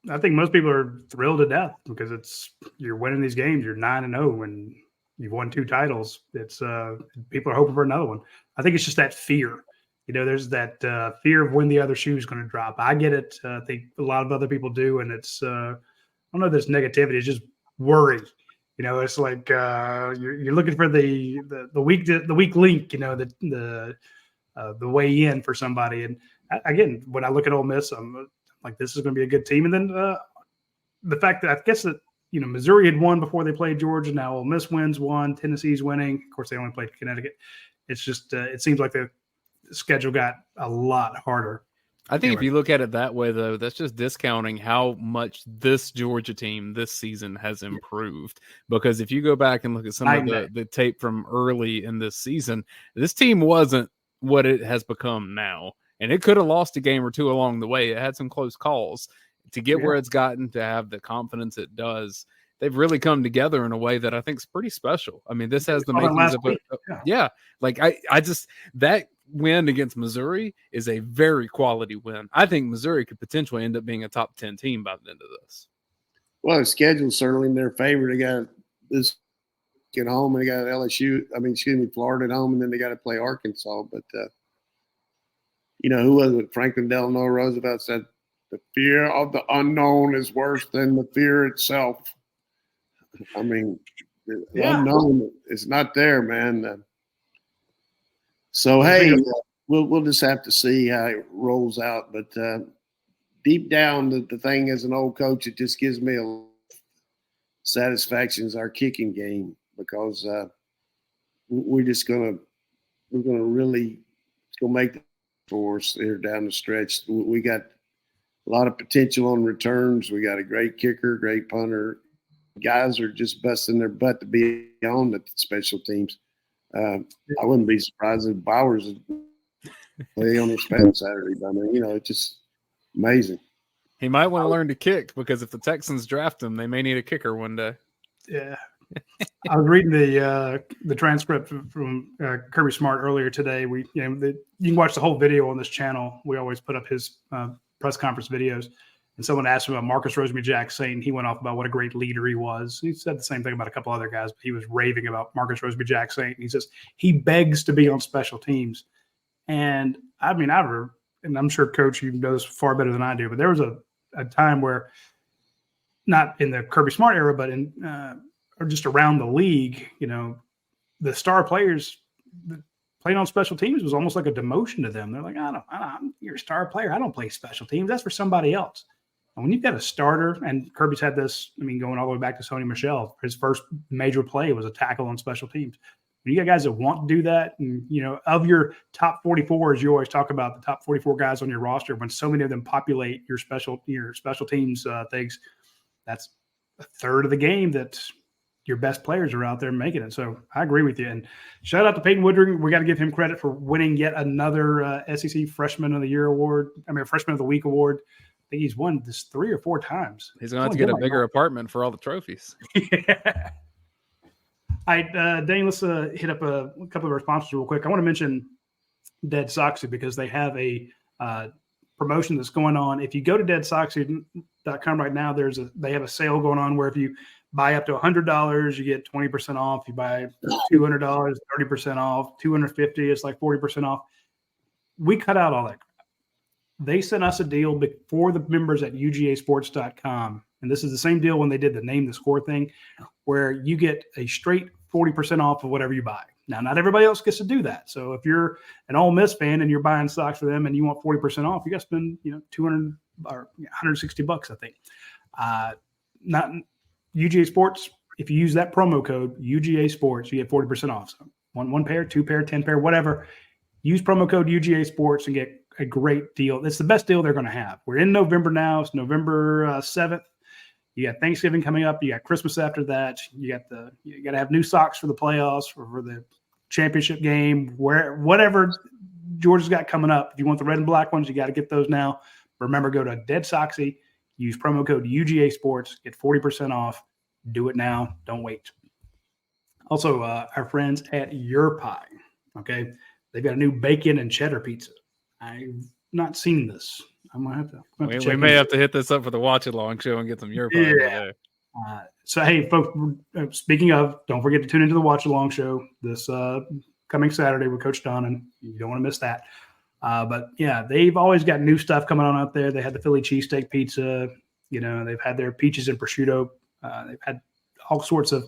I think most people are thrilled to death because you're winning these games. You're 9-0 and you've won 2 titles. It's people are hoping for another one. I think it's just that fear. there's that fear of when the other shoe is going to drop. I get it. I think a lot of other people do, and it's I don't know if there's negativity. It's just worry. It's like you're looking for the weak link. The way in for somebody. And again, when I look at Ole Miss, I'm like, this is going to be a good team. And then the fact that I guess that Missouri had won before they played Georgia. Now Ole Miss wins one. Tennessee's winning. Of course, they only played Connecticut. It's just it seems like the schedule got a lot harder. I think if you look at it that way, though, that's just discounting how much this Georgia team this season has improved. Because if you go back and look at some of the tape from early in this season, this team wasn't what it has become now. And it could have lost a game or two along the way. It had some close calls. To get where it's gotten, to have the confidence it does, they've really come together in a way that I think is pretty special. I mean, this has the makings of like I just that win against Missouri is a very quality win. I think Missouri could potentially end up being a top 10 team by the end of this. Well, the schedule's certainly in their favor. They got this at home, and they got Florida at home, and then they got to play Arkansas. But who was it? Franklin Delano Roosevelt said, "The fear of the unknown is worse than the fear itself." I mean, the unknown is not there, man. So, hey, we'll just have to see how it rolls out. But deep down, the thing as an old coach, it just gives me a satisfaction is our kicking game, because we're going to really make the force here down the stretch. We got a lot of potential on returns. We got a great kicker, great punter. Guys are just busting their butt to be on the special teams. I wouldn't be surprised if Bowers play on the special Saturday. I mean, it's just amazing. He might want to learn to kick, because if the Texans draft him, they may need a kicker one day. Yeah. I was reading the transcript from Kirby Smart earlier today. You can watch the whole video on this channel. We always put up his press conference videos. And someone asked him about Marcus Rosemy-Jacksaint. He went off about what a great leader he was. He said the same thing about a couple other guys, but he was raving about Marcus Rosemy-Jacksaint. He says he begs to be on special teams. And I mean, and I'm sure, Coach, you know this far better than I do, but there was a time where, not in the Kirby Smart era, but in or just around the league, the star players playing on special teams was almost like a demotion to them. They're like, you're a star player. I don't play special teams. That's for somebody else. And when you've got a starter, and Kirby's had this, going all the way back to Sony Michel, his first major play was a tackle on special teams. When you got guys that want to do that, and, of your top 44, as you always talk about, the top 44 guys on your roster, when so many of them populate your special teams things, that's a third of the game that your best players are out there making it. So I agree with you. And shout out to Peyton Woodring. We got to give him credit for winning yet another SEC Freshman of the Year award. Freshman of the Week award. I think he's won this 3 or 4 times. He's going to have to get a bigger apartment for all the trophies. Yeah. All right, Dane, let's hit up a couple of our sponsors real quick. I want to mention Dead Soxy, because they have a promotion that's going on. If you go to deadsoxy.com right now, they have a sale going on where if you buy up to $100, you get 20% off. You buy $200, 30% off. $250, it's like 40% off. We cut out all that. They sent us a deal for the members at UGASports.com. And this is the same deal when they did the name the score thing, where you get a straight 40% off of whatever you buy. Now, not everybody else gets to do that. So if you're an Ole Miss fan and you're buying socks for them and you want 40% off, you got to spend, $200 or $160, I think. Not UGA Sports. If you use that promo code UGA Sports, you get 40% off. So one pair, 2 pair, 10 pair, whatever. Use promo code UGA Sports and get a great deal. It's the best deal they're going to have. We're in November now. It's November 7th. You got Thanksgiving coming up. You got Christmas after that. You got to have new socks for the playoffs or for the championship game. Whatever Georgia's got coming up. If you want the red and black ones, you got to get those now. Remember, go to Dead Soxy. Use promo code UGA Sports. Get 40% off. Do it now. Don't wait. Also, our friends at Your Pie. Okay, they've got a new bacon and cheddar pizza. I've not seen this. I'm gonna have to. We may have to hit this up for the Watch Along show and get some Your Pie. Yeah. So hey, folks. Speaking of, don't forget to tune into the Watch Along show this coming Saturday with Coach Donnan. You don't want to miss that. But yeah, they've always got new stuff coming on out there. They had the Philly cheesesteak pizza. They've had their peaches and prosciutto. They've had all sorts of,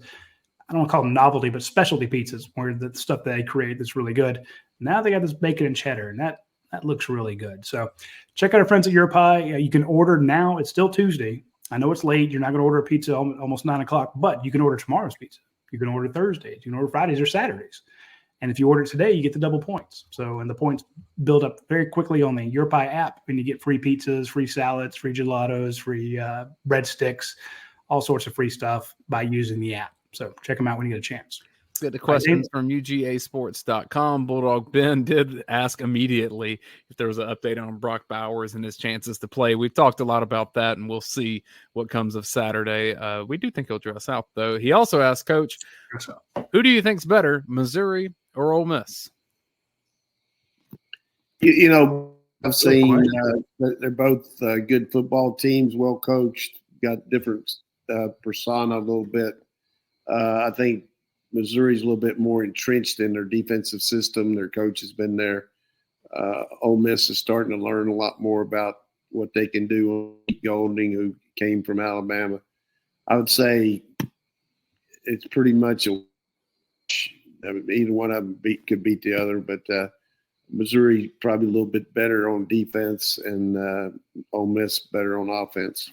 I don't want to call them novelty, but specialty pizzas where the stuff they create that's really good. Now they got this bacon and cheddar, and that looks really good. So check out our friends at Your Pie. You can order now. It's still Tuesday. I know it's late. You're not going to order a pizza almost 9 o'clock, but you can order tomorrow's pizza. You can order Thursdays. You can order Fridays or Saturdays. And if you order today, you get the double points. So, and the points build up very quickly on the Your Pie app, and you get free pizzas, free salads, free gelatos, free breadsticks, all sorts of free stuff by using the app. So check them out when you get a chance. Get the questions from UGAsports.com. Bulldog Ben did ask immediately if there was an update on Brock Bowers and his chances to play. We've talked a lot about that, and we'll see what comes of Saturday. We do think he'll dress out, though. He also asked, Coach, who do you think's better, Missouri or Ole Miss? I've seen they're both good football teams, well coached, got different persona a little bit. I think Missouri's a little bit more entrenched in their defensive system. Their coach has been there. Ole Miss is starting to learn a lot more about what they can do. Golding, who came from Alabama, I would say it's pretty much either one of them could beat the other. But Missouri probably a little bit better on defense, and Ole Miss better on offense.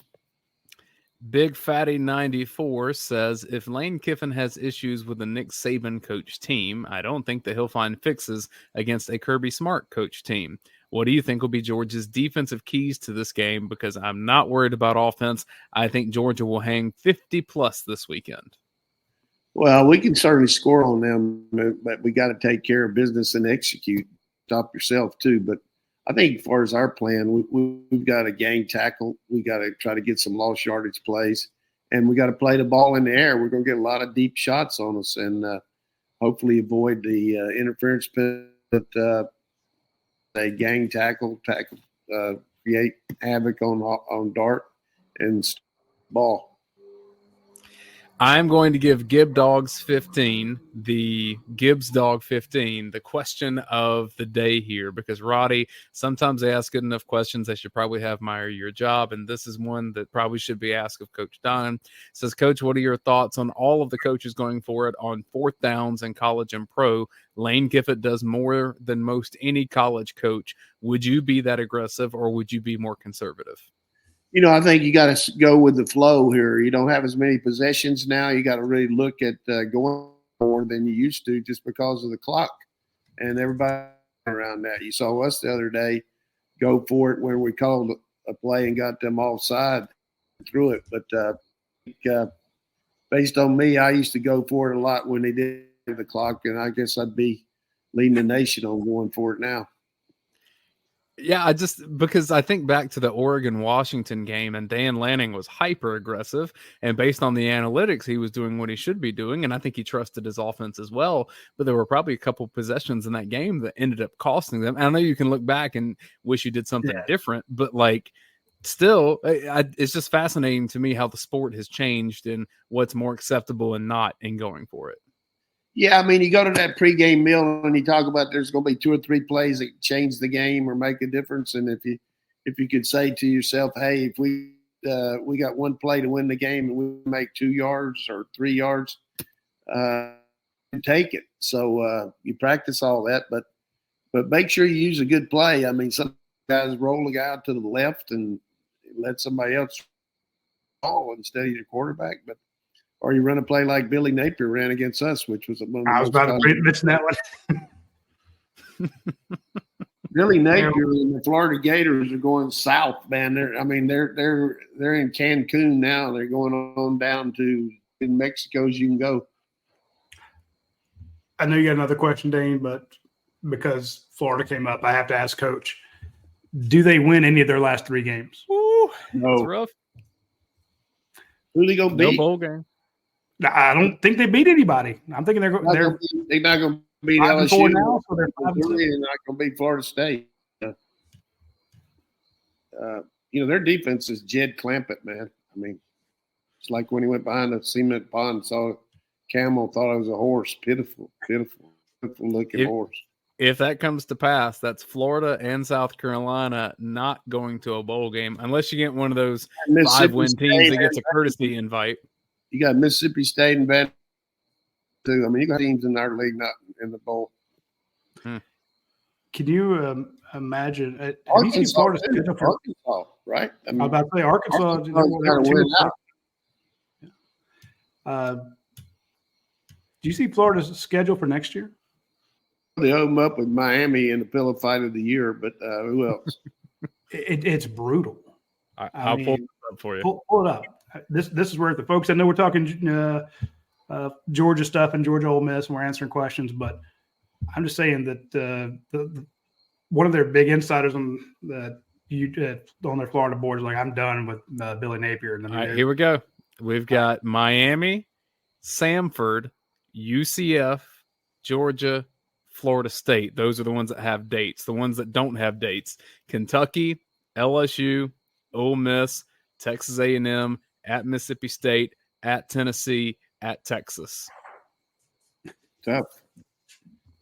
Big Fatty 94 says, if Lane Kiffin has issues with a Nick Saban coach team, I don't think that he'll find fixes against a Kirby Smart coach team. What do you think will be Georgia's defensive keys to this game? Because I'm not worried about offense. I think Georgia will hang 50+ this weekend. Well, we can certainly score on them, but we got to take care of business and execute. Stop yourself too. But I think as far as our plan, we've got to gang tackle. We got to try to get some lost yardage plays, and we got to play the ball in the air. We're going to get a lot of deep shots on us, and hopefully avoid the interference. But they gang tackle, create havoc on dart and ball. I'm going to give Gibbs Dog 15 the question of the day here, because Radi, sometimes they ask good enough questions. They should probably have my or your job. And this is one that probably should be asked of Coach Donnan. Says, Coach, what are your thoughts on all of the coaches going for it on fourth downs in college and pro? Lane Kiffin does more than most any college coach. Would you be that aggressive, or would you be more conservative? I think you got to go with the flow here. You don't have as many possessions now. You got to really look at going more than you used to, just because of the clock and everybody around that. You saw us the other day go for it when we called a play and got them offside through it. But based on me, I used to go for it a lot when they did the clock, and I guess I'd be leading the nation on going for it now. Yeah, because I think back to the Oregon-Washington game, and Dan Lanning was hyper aggressive, and based on the analytics, he was doing what he should be doing, and I think he trusted his offense as well. But there were probably a couple possessions in that game that ended up costing them. And I know you can look back and wish you did something different, but still, it's just fascinating to me how the sport has changed and what's more acceptable and not in going for it. Yeah, I mean, you go to that pregame meal and you talk about there's going to be 2 or 3 plays that change the game or make a difference. And if you could say to yourself, hey, if we got one play to win the game and we make 2 yards or 3 yards, take it. So you practice all that, but make sure you use a good play. I mean, some guys roll a guy out to the left and let somebody else fall instead of your quarterback, or you run a play like Billy Napier ran against us, which was I was about to mention that one. Billy Napier and the Florida Gators are going south, man. They're in Cancun now. They're going on down to in Mexico as you can go. I know you got another question, Dane, but because Florida came up, I have to ask Coach, do they win any of their last 3 games? Ooh, no. That's rough. Who are they going to beat? No bowl game. I don't think they beat anybody. I'm thinking they're not going to beat LSU. Now, so they're not going to beat Florida State. Their defense is Jed Clampett, man. I mean, it's like when he went behind the cement pond, saw Camel, thought it was a horse. Pitiful looking horse. if that comes to pass, that's Florida and South Carolina not going to a bowl game unless you get one of those 5-win teams that gets a courtesy invite. You got Mississippi State and Vanderbilt too. I mean, you got teams in our league not in the bowl. Can you imagine? Have you seen Arkansas, Florida's schedule for Arkansas, right? I I mean, was about to say Arkansas. Do you see Florida's schedule for next year? They owe them up with Miami in the pillow fight of the year, but who else? It's brutal. I'll pull it up for you. Pull it up. This is where the folks, I know we're talking Georgia stuff and Georgia Ole Miss, and we're answering questions, but I'm just saying that one of their big insiders on their Florida board is like, I'm done with Billy Napier. All right, here we go. We've got Miami, Samford, UCF, Georgia, Florida State. Those are the ones that have dates. The ones that don't have dates: Kentucky, LSU, Ole Miss, Texas A&M, at Mississippi State, at Tennessee, at Texas. Tough.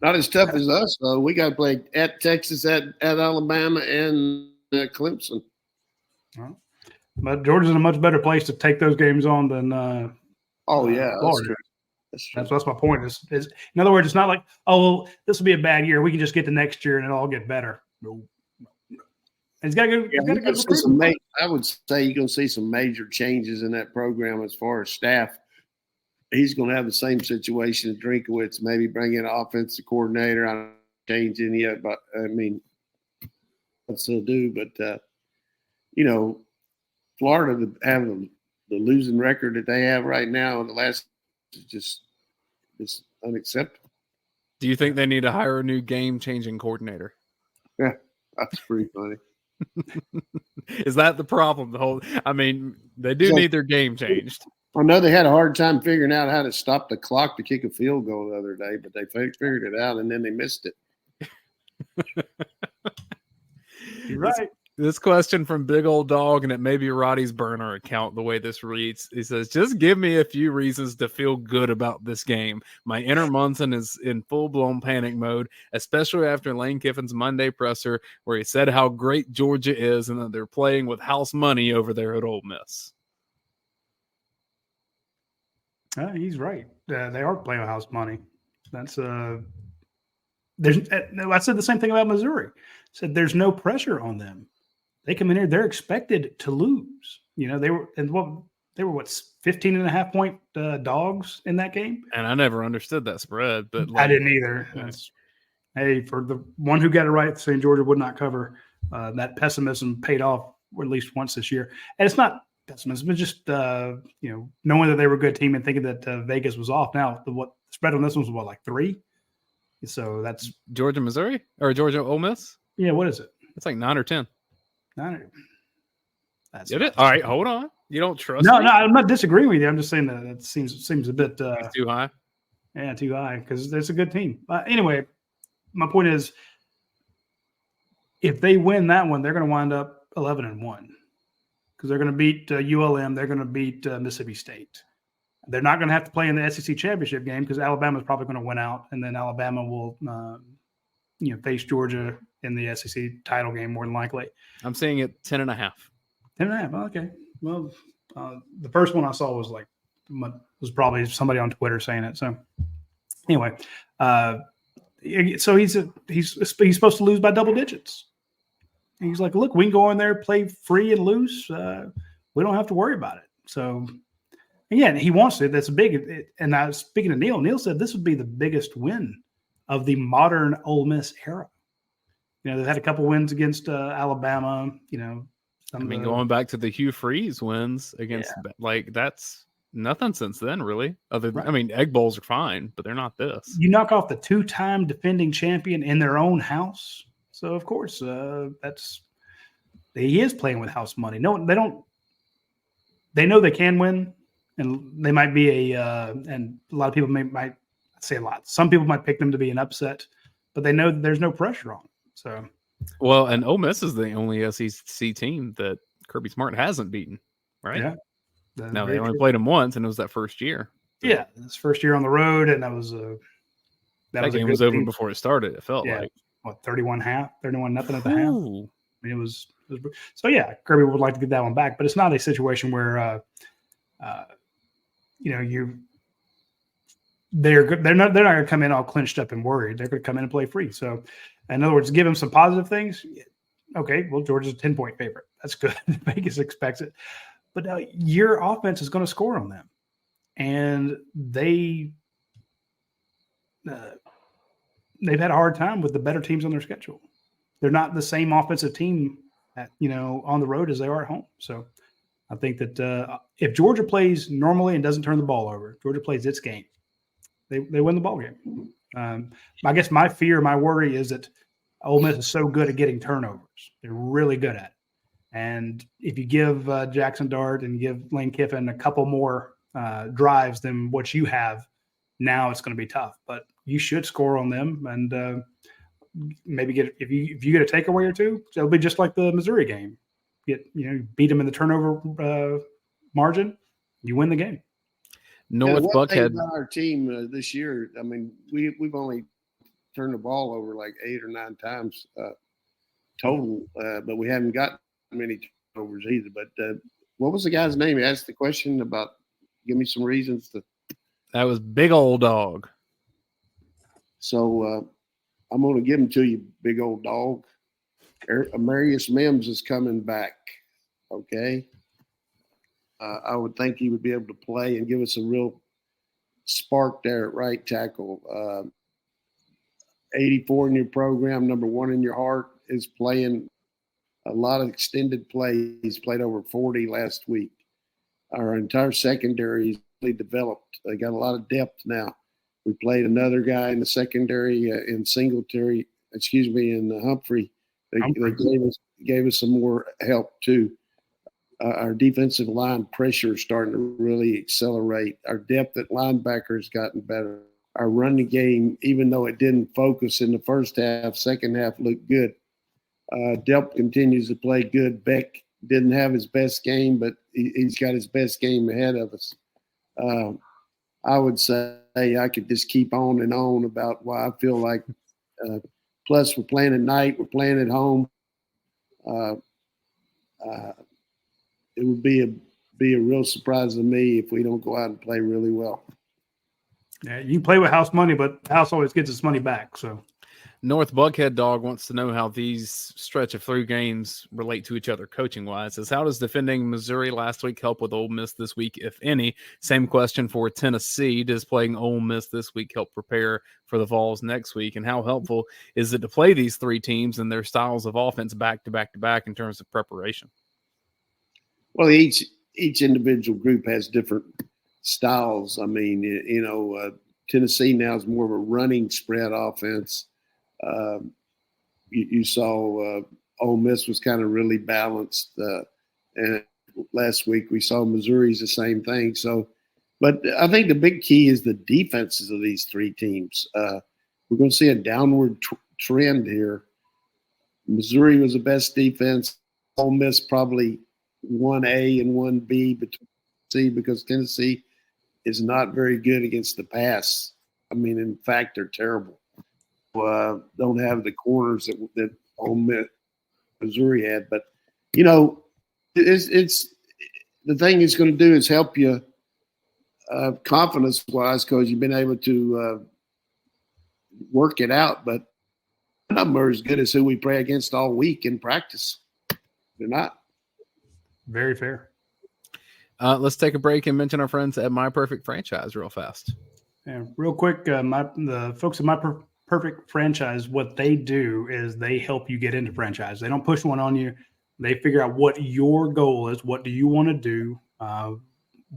Not as tough as us, though. We got to play at Texas, at Alabama, and Clemson. But Georgia's in a much better place to take those games on than Florida. That's my point. Is in other words, it's not like, oh, this will be a bad year. We can just get to next year and it'll all get better. No. And I would say you're going to see some major changes in that program as far as staff. He's going to have the same situation as Drinkowitz, maybe bring in an offensive coordinator. I don't change any of it, but I mean, what's he'll do. But, Florida having the losing record that they have right now in the last is unacceptable. Do you think they need to hire a new game-changing coordinator? Yeah, that's pretty funny. Is that the problem? They do need their game changed. I know they had a hard time figuring out how to stop the clock to kick a field goal the other day, but they figured it out and then they missed it. You're right. This question from Big Old Dog, and it may be Roddy's burner account, the way this reads. He says, just give me a few reasons to feel good about this game. My inner Munson is in full-blown panic mode, especially after Lane Kiffin's Monday presser, where he said how great Georgia is and that they're playing with house money over there at Ole Miss. He's right. They are playing with house money. That's I said the same thing about Missouri. I said there's no pressure on them. They come in here, they're expected to lose. They were 15.5-point dogs in that game. And I never understood that spread, but I didn't either. Hey, for the one who got it right, saying Georgia would not cover, that pessimism paid off at least once this year. And it's not pessimism, but just knowing that they were a good team and thinking that Vegas was off. Now the spread on this one was like 3. So that's Georgia, Missouri, or Georgia, Ole Miss. Yeah, what is it? It's like 9 or 10. 9. That's Did it? All right, hold on. You don't trust? No, me? no, I'm not disagreeing with you. I'm just saying that it seems a bit too high. Yeah, too high because it's a good team. Anyway, my point is, if they win that one, they're going to wind up 11-1 because they're going to beat ULM. They're going to beat Mississippi State. They're not going to have to play in the SEC championship game because Alabama's probably going to win out, and then Alabama will, face Georgia in the SEC title game more than likely. I'm seeing it 10.5. 10.5. Okay. Well, the first one I saw was probably somebody on Twitter saying it. So anyway, so he's supposed to lose by double digits. And he's like, look, we can go in there, play free and loose. We don't have to worry about it. So again, he wants it. That's big. And now speaking of Neil said this would be the biggest win of the modern Ole Miss era. They've had a couple wins against Alabama. Going back to the Hugh Freeze wins against, that's nothing since then, really. Egg bowls are fine, but they're not this. You knock off the 2-time defending champion in their own house. So, of course, he is playing with house money. No, they don't. They know they can win, and they might be and a lot of people might say a lot. Some people might pick them to be an upset, but they know there's no pressure on them. So, well, and Ole Miss is the only SEC team that Kirby Smart hasn't beaten, right? Yeah. Now they only played him once, and it was that first year. Yeah, his first year on the road, and that was That was a game good was over thing. before it started. It felt Yeah. like 31 nothing at the half. Ooh. I mean, it was so. Yeah, Kirby would like to get that one back, but it's not a situation where they're not going to come in all clinched up and worried. They're going to come in and play free. So, in other words, give them some positive things. Okay, well, Georgia's a 10-point favorite. That's good. Vegas expects it, but your offense is going to score on them, and they've had a hard time with the better teams on their schedule. They're not the same offensive team on the road as they are at home. So I think that if Georgia plays normally and doesn't turn the ball over, Georgia plays its game, they win the ball game. I guess my worry is that Ole Miss is so good at getting turnovers. They're really good at it. And if you give Jackson Dart and give Lane Kiffin a couple more drives than what you have, now it's going to be tough. But you should score on them and maybe if you get a takeaway or two, it'll be just like the Missouri game. Beat them in the turnover margin, you win the game. North Buckhead. About our team this year, I mean, we've only turned the ball over like 8 or 9 times total, but we haven't got many turnovers either. But what was the guy's name? He asked the question about. Give me some reasons to. That was Big Old Dog. So I'm going to give him to you, Big Old Dog. Amarius Mims is coming back. Okay. I would think he would be able to play and give us a real spark there at right tackle. 84 in your program, number 1 in your heart, is playing a lot of extended plays. He's played over 40 last week. Our entire secondary is really developed. They got a lot of depth now. We played another guy in the secondary in Humphrey. They gave us some more help too. Our defensive line pressure is starting to really accelerate. Our depth at linebacker has gotten better. Our running game, even though it didn't focus in the first half, second half looked good. Delp continues to play good. Beck didn't have his best game, but he's got his best game ahead of us. I would say I could just keep on and on about why I feel like plus we're playing at night, we're playing at home. It would be a real surprise to me if we don't go out and play really well. Yeah, you play with house money, but the house always gets its money back. So North Buckhead Dog wants to know how these stretch of 3 games relate to each other coaching-wise. Says, how does defending Missouri last week help with Ole Miss this week, if any? Same question for Tennessee. Does playing Ole Miss this week help prepare for the Vols next week? And how helpful is it to play these 3 teams and their styles of offense back to back to back in terms of preparation? Well, each individual group has different styles. I mean, Tennessee now is more of a running spread offense. You saw Ole Miss was kind of really balanced, and last week we saw Missouri's the same thing. So, but I think the big key is the defenses of these 3 teams. We're going to see a downward trend here. Missouri was the best defense. Ole Miss probably 1A and 1B between C, because Tennessee is not very good against the pass. I mean, in fact, they're terrible. Don't have the corners that Ole Miss, Missouri had. But, it's the thing it's going to do is help you confidence-wise, because you've been able to work it out. But none of them are as good as who we play against all week in practice. They're not. Very fair. Let's take a break and mention our friends at My Perfect Franchise real fast. And real quick, the folks at My Perfect Franchise, what they do is they help you get into franchise. They don't push one on you. They figure out what your goal is. What do you want to do?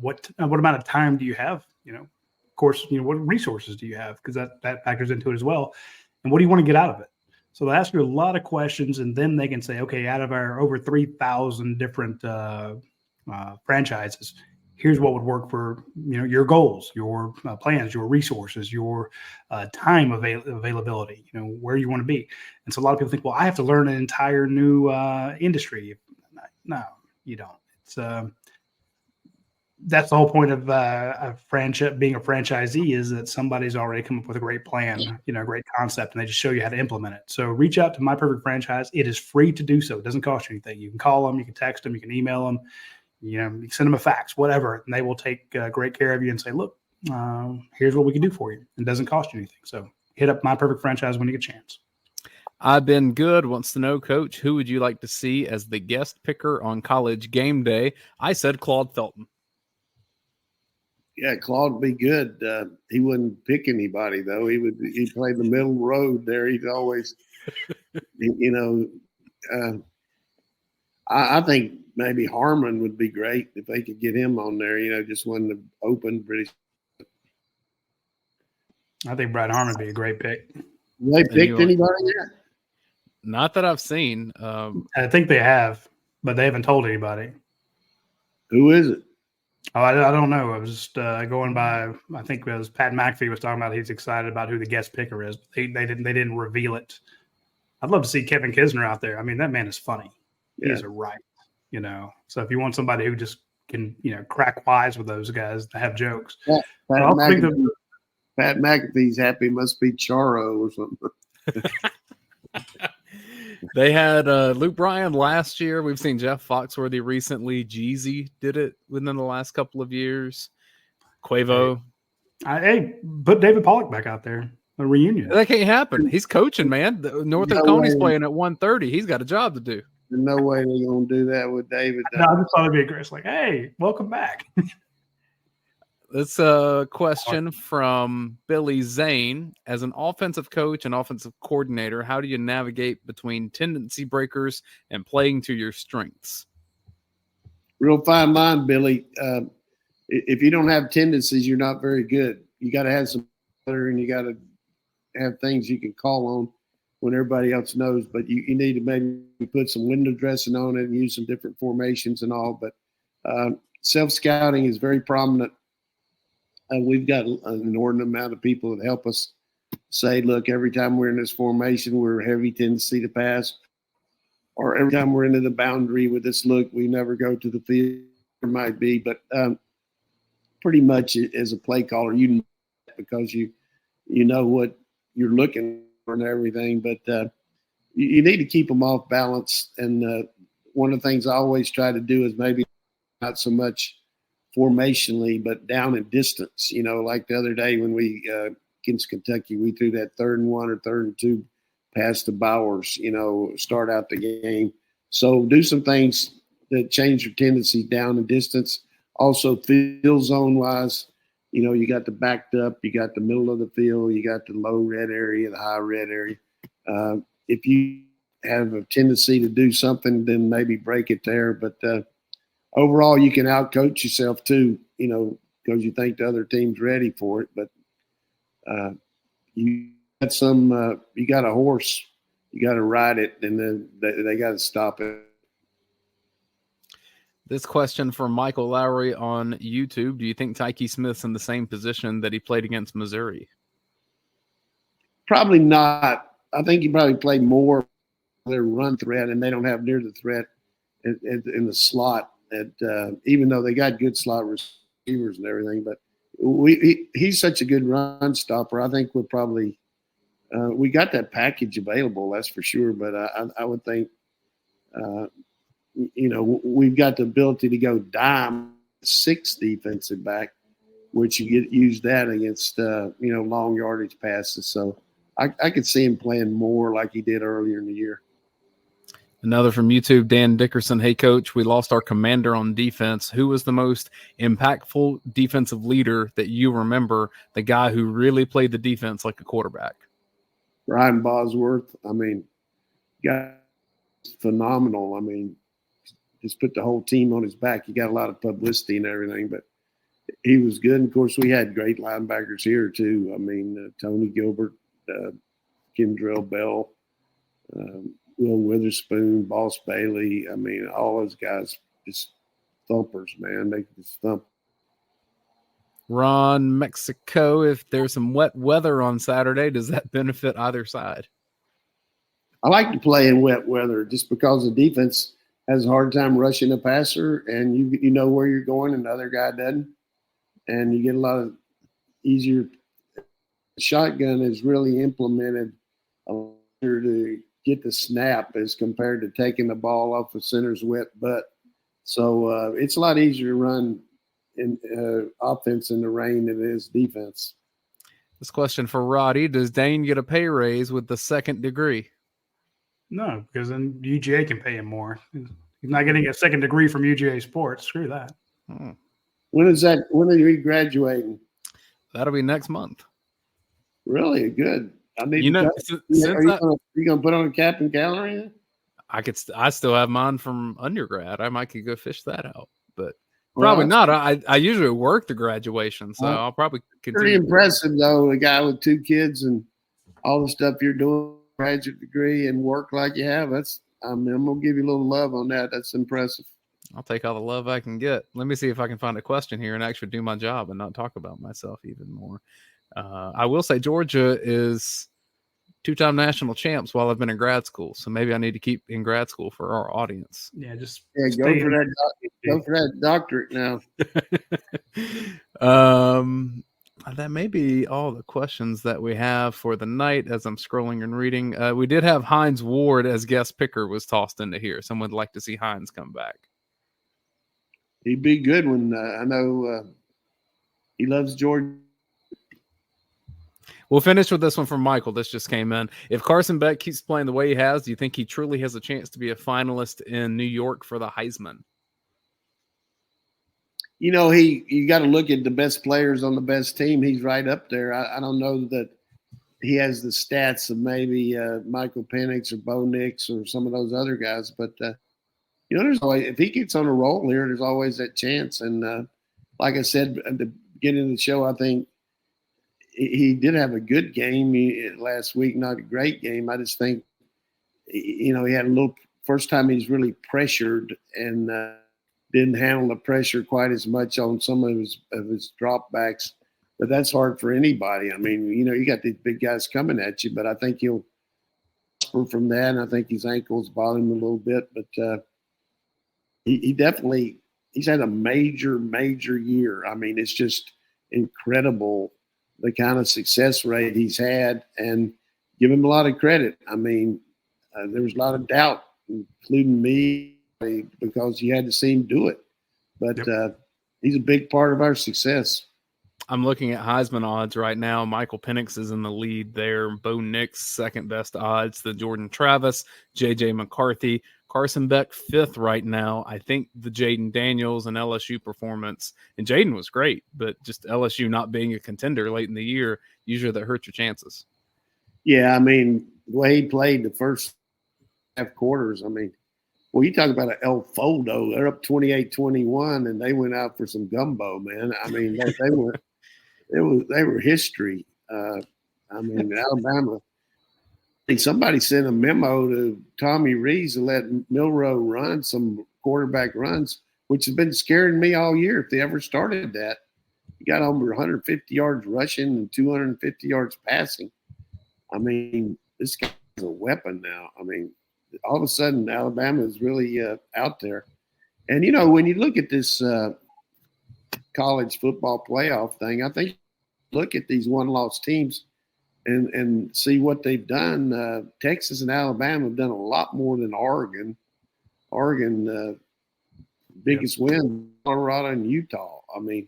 What amount of time do you have? Of course, what resources do you have? Because that factors into it as well. And what do you want to get out of it? So they ask you a lot of questions, and then they can say, okay, out of our over 3,000 different franchises, here's what would work for your goals, your plans, your resources, your time availability, where you want to be. And so a lot of people think, well, I have to learn an entire new industry. No, you don't. It's that's the whole point of a franchise being a franchisee is that somebody's already come up with a great plan, a great concept, and they just show you how to implement it. So reach out to My Perfect Franchise. It is free to do so. It doesn't cost you anything. You can call them, you can text them, you can email them, you can send them a fax, whatever, and they will take great care of you and say, look, here's what we can do for you. It doesn't cost you anything. So hit up My Perfect Franchise when you get a chance. I've been good. Wants to know, Coach, who would you like to see as the guest picker on College Game Day? I said Claude Felton. Yeah, Claude would be good. He wouldn't pick anybody though. He played the middle road there. He'd always, I think maybe Harmon would be great if they could get him on there. Just one to open British. I think Brad Harmon would be a great pick. They picked anybody yet? Not that I've seen. I think they have, but they haven't told anybody. Who is it? Oh, I don't know. I was just going by. I think it was Pat McAfee was talking about. He's excited about who the guest picker is. But they didn't reveal it. I'd love to see Kevin Kisner out there. I mean, that man is funny. Yeah. He's a right. So if you want somebody who just can crack wise with those guys to have jokes, yeah, Pat McAfee's happy. Must be Charo or something. They had Luke Bryan last year. We've seen Jeff Foxworthy recently. Jeezy did it within the last couple of years. Quavo. Hey, put David Pollock back out there. A reunion. That can't happen. He's coaching, man. North Coney's playing at 1:30. He's got a job to do. There's no way they're going to do that with David. No, I just thought it'd be a great. Like, hey, welcome back. That's a question from Billy Zane. As an offensive coach and offensive coordinator, how do you navigate between tendency breakers and playing to your strengths? Real fine line, Billy. If you don't have tendencies, you're not very good. You got to have some other, and you got to have things you can call on when everybody else knows. But you need to maybe put some window dressing on it and use some different formations and all. But self-scouting is very prominent. We've got an inordinate amount of people that help us say, look, every time we're in this formation, we're a heavy tendency to pass. Or every time we're into the boundary with this look, we never go to the field. It might be. But pretty much as a play caller, because you know what you're looking for and everything. But you need to keep them off balance. And one of the things I always try to do is maybe not so much formationally, but down in distance. Like the other day when we against Kentucky, we threw that 3rd and 1 or 3rd and 2 pass to Bowers, start out the game. So do some things that change your tendency down in distance. Also field zone wise, you got the backed up, you got the middle of the field, you got the low red area, the high red area. If you have a tendency to do something, then maybe break it there. But overall, you can out-coach yourself too, because you think the other team's ready for it. But you got a horse, you got to ride it, and then they got to stop it. This question from Michael Lowry on YouTube. Do you think Tyke Smith's in the same position that he played against Missouri? Probably not. I think he probably played more their run threat, and they don't have near the threat in the slot. Even though they got good slot receivers and everything, but he's such a good run stopper. I think we'll probably we got that package available, that's for sure. But I would think we've got the ability to go dime 6 defensive back, which you use that against long yardage passes. So I could see him playing more like he did earlier in the year. Another from YouTube, Dan Dickerson. Hey, Coach, we lost our commander on defense. Who was the most impactful defensive leader that you remember, the guy who really played the defense like a quarterback? Ryan Bosworth. I mean, guy phenomenal. I mean, just put the whole team on his back. He got a lot of publicity and everything, but he was good. And, of course, we had great linebackers here too. I mean, Tony Gilbert, Kendrell Bell, Will Witherspoon, Boss Bailey. I mean, all those guys just thumpers, man. They just thump. Ron, Mexico, if there's some wet weather on Saturday, does that benefit either side? I like to play in wet weather just because the defense has a hard time rushing a passer, and you know where you're going, and the other guy doesn't, and you get a lot of easier. Shotgun is really implemented to get the snap as compared to taking the ball off the center's wet butt. So it's a lot easier to run in offense in the rain than it is defense. This question for Roddy: does Dayne get a pay raise with the second degree? No, because then UGA can pay him more. He's not getting a second degree from UGASports. Screw that. When is that? When are you graduating? That'll be next month. Really good. I need you know, are you going to put on a cap and gallery? I still have mine from undergrad. I might could go fish that out, but probably not. I usually work the graduation, so I'll probably continue. Pretty impressive though. A guy with 2 kids and all the stuff you're doing, graduate degree, and work like you have. I'm gonna give you a little love on that. That's impressive. I'll take all the love I can get. Let me see if I can find a question here and actually do my job and not talk about myself even more. I will say Georgia is 2-time national champs while I've been in grad school, so maybe I need to keep in grad school for our audience. Yeah, just go for that doctorate now. That may be all the questions that we have for the night as I'm scrolling and reading. We did have Hines Ward as guest picker was tossed into here. Someone would like to see Hines come back. He'd be good when I know he loves Georgia. We'll finish with this one from Michael. This just came in. If Carson Beck keeps playing the way he has, do you think he truly has a chance to be a finalist in New York for the Heisman? You know, you got to look at the best players on the best team. He's right up there. I don't know that he has the stats of maybe Michael Penix or Bo Nix or some of those other guys. But, you know, there's always, if he gets on a roll here, there's always that chance. And like I said at the beginning of the show, I think he did have a good game last week, not a great game. I just think, you know, he had a little first time he's really pressured and didn't handle the pressure quite as much on some of his dropbacks. But that's hard for anybody. I mean, you know, you got these big guys coming at you, but I think he'll prosper from that. And I think his ankles bother him a little bit, but he definitely he's had a major year. I mean, it's just incredible the kind of success rate he's had, and give him a lot of credit. I mean, there was a lot of doubt, including me, because you had to see him do it. But he's a big part of our success. I'm looking at Heisman odds right now. Michael Penix is in the lead there. Bo Nix, second best odds. The Jordan Travis, J.J. McCarthy. Carson Beck, 5th right now. I think the Jaden Daniels and LSU performance, and Jaden was great, but just LSU not being a contender late in the year, usually that hurts your chances. Yeah, I mean, the way he played the first half quarters, I mean, well, you talk about an El Foldo. They're up 28-21, and they went out for some gumbo, man. I mean, they were history. I mean, Alabama. Somebody sent a memo to Tommy Rees to let Milroe run some quarterback runs, which has been scaring me all year. If they ever started that, he got over 150 yards rushing and 250 yards passing. I mean, this guy's a weapon now. I mean, all of a sudden, Alabama is really out there. And, you know, when you look at this college football playoff thing, I think look at these one-loss teams and see what they've done. Texas and Alabama have done a lot more than Oregon. Oregon, biggest win, Colorado and Utah. I mean,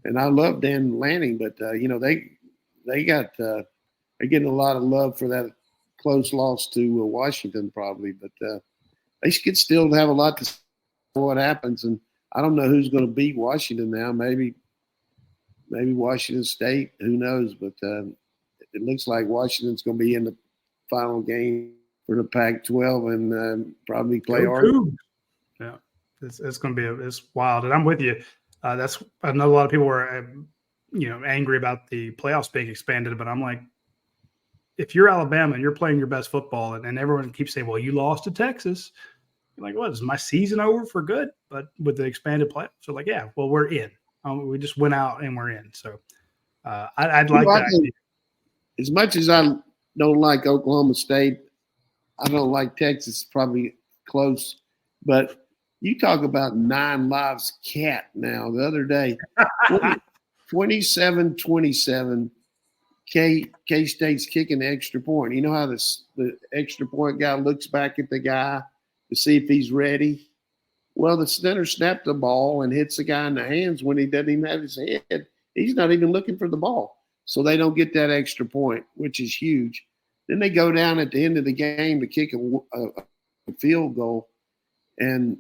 and I love Dan Lanning, but you know they got they're getting a lot of love for that close loss to Washington, probably. But they could still have a lot to say for what happens. And I don't know who's going to beat Washington now. Maybe Washington State. Who knows? But it looks like Washington's going to be in the final game for the Pac-12 and probably play Oregon. Yeah, it's going to be it's wild, and I'm with you. I know a lot of people were, angry about the playoffs being expanded, but I'm like, if you're Alabama and you're playing your best football, and everyone keeps saying, "Well, you lost to Texas," you're like, "What is my season over for good?" But with the expanded playoffs, they're like, "Yeah, well, we're in. We just went out and we're in." So I'd like that. As much as I don't like Oklahoma State, I don't like Texas. Probably close, But you talk about 9 lives cat now. The other day, 27-27, K-State's kicking the extra point. You know how the extra point guy looks back at the guy to see if he's ready? Well, the center snapped the ball and hits the guy in the hands when he doesn't even have his head. He's not even looking for the ball. So they don't get that extra point, which is huge. Then they go down at the end of the game to kick a field goal. And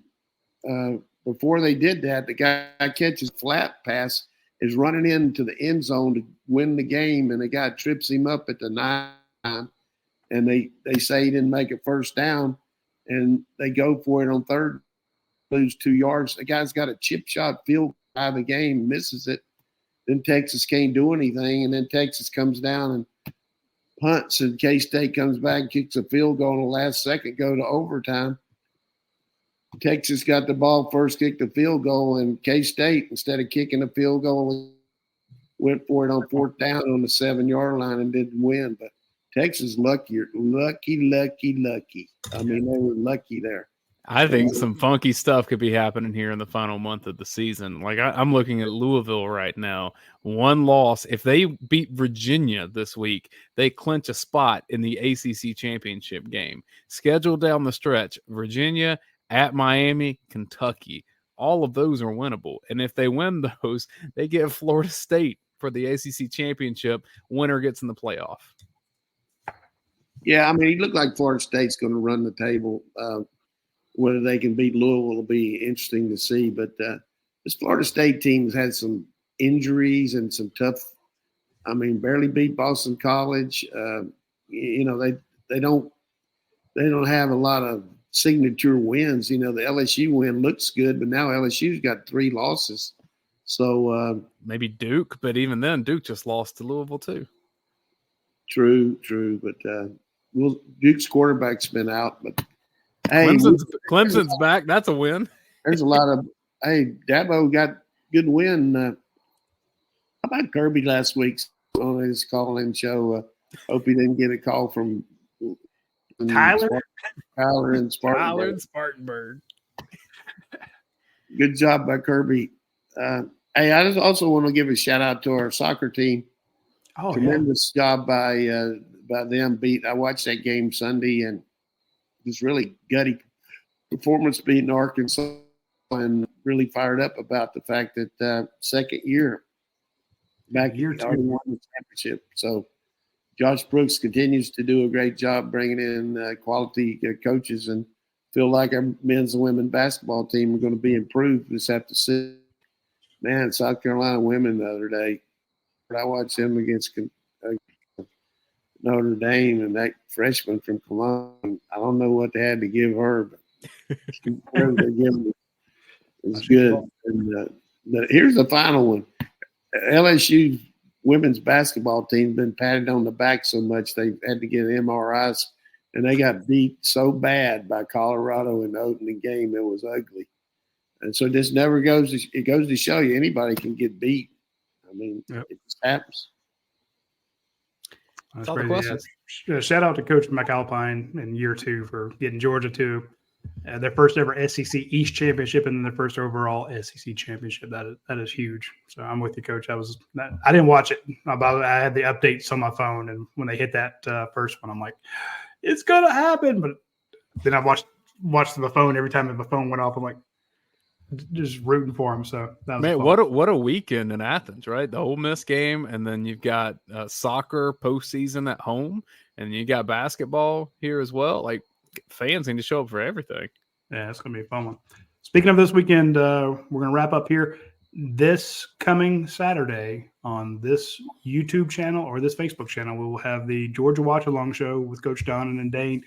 before they did that, the guy catches a flat pass, is running into the end zone to win the game, and the guy trips him up at the 9, and they say he didn't make a first down, and they go for it on third, lose 2 yards. The guy's got a chip shot field out of the game, misses it. Then Texas can't do anything, and then Texas comes down and punts, and K-State comes back and kicks a field goal in the last second, go to overtime. Texas got the ball first, kicked the field goal, and K-State, instead of kicking a field goal, went for it on 4th down on the 7-yard line and didn't win. But Texas lucky. I mean, they were lucky there. I think some funky stuff could be happening here in the final month of the season. Like I'm looking at Louisville right now. 1 loss. If they beat Virginia this week, they clinch a spot in the ACC championship game. Scheduled down the stretch, Virginia, at Miami, Kentucky. All of those are winnable. And if they win those, they get Florida State for the ACC championship. Winner gets in the playoff. Yeah, I mean, it looked like Florida State's going to run the table. Whether they can beat Louisville will be interesting to see. But this Florida State team has had some injuries and some tough – I mean, barely beat Boston College. They don't have a lot of signature wins. The LSU win looks good, but now LSU's got 3 losses. So maybe Duke, but even then, Duke just lost to Louisville too. True. But Duke's quarterback's been out, but – hey, Clemson's back. That's a win. There's a lot of – hey, Dabo got good win. How about Kirby last week on his call-in show? Hope he didn't get a call from Tyler in Spartanburg. Good job by Kirby. Hey, I just also want to give a shout-out to our soccer team. Oh, Tremendous job by them. I watched that game Sunday, and was really gutty performance beating Arkansas, and really fired up about the fact that second year back year already won the championship. So Josh Brooks continues to do a great job bringing in quality coaches, and feel like our men's and women's basketball team are going to be improved. We just have to see. Man, South Carolina women the other day, I watched them against Notre Dame, and that freshman from Cologne, I don't know what they had to give her, but whatever they give her is good. And here's the final one. LSU women's basketball team has been patted on the back so much they had to get MRIs, and they got beat so bad by Colorado in the opening game. It was ugly. And so this never goes – it goes to show you anybody can get beat. I mean, It just happens. That's crazy. Yeah. Shout out to Coach McAlpine in year 2 for getting Georgia to their first ever SEC East championship and then their first overall SEC championship. That is huge. So I'm with you, Coach. I didn't watch it. I had the updates on my phone, and when they hit that first one, I'm like, it's gonna happen. But then I watched the phone every time the phone went off. I'm like, just rooting for him. So that was man, fun. what a weekend in Athens, right? The Ole Miss game, and then you've got soccer postseason at home, and you got basketball here as well. Like, fans need to show up for everything. Yeah, it's gonna be a fun one. Speaking of this weekend, we're gonna wrap up here. This coming Saturday on this YouTube channel or this Facebook channel, we will have the Georgia Watch Along show with Coach Donnan and Dayne.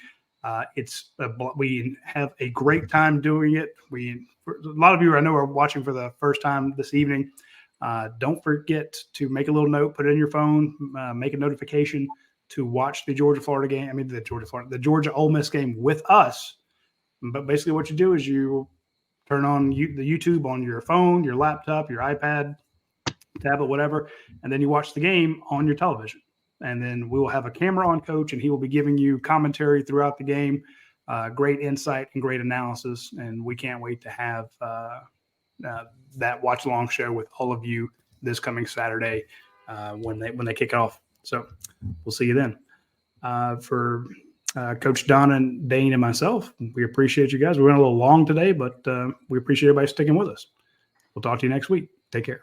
We have a great time doing it. A lot of you I know are watching for the first time this evening. Don't forget to make a little note, put it in your phone, make a notification to watch the Georgia-Florida game. I mean, the Georgia-Ole Miss game with us. But basically what you do is you turn on the YouTube on your phone, your laptop, your iPad, tablet, whatever, and then you watch the game on your television. And then we will have a camera on Coach, and he will be giving you commentary throughout the game. great insight and great analysis, and we can't wait to have that watch along show with all of you this coming Saturday when they kick off. So we'll see you then. For Coach Donnan, Dayne, and myself, we appreciate you guys. We went a little long today, but we appreciate everybody sticking with us. We'll talk to you next week. Take care.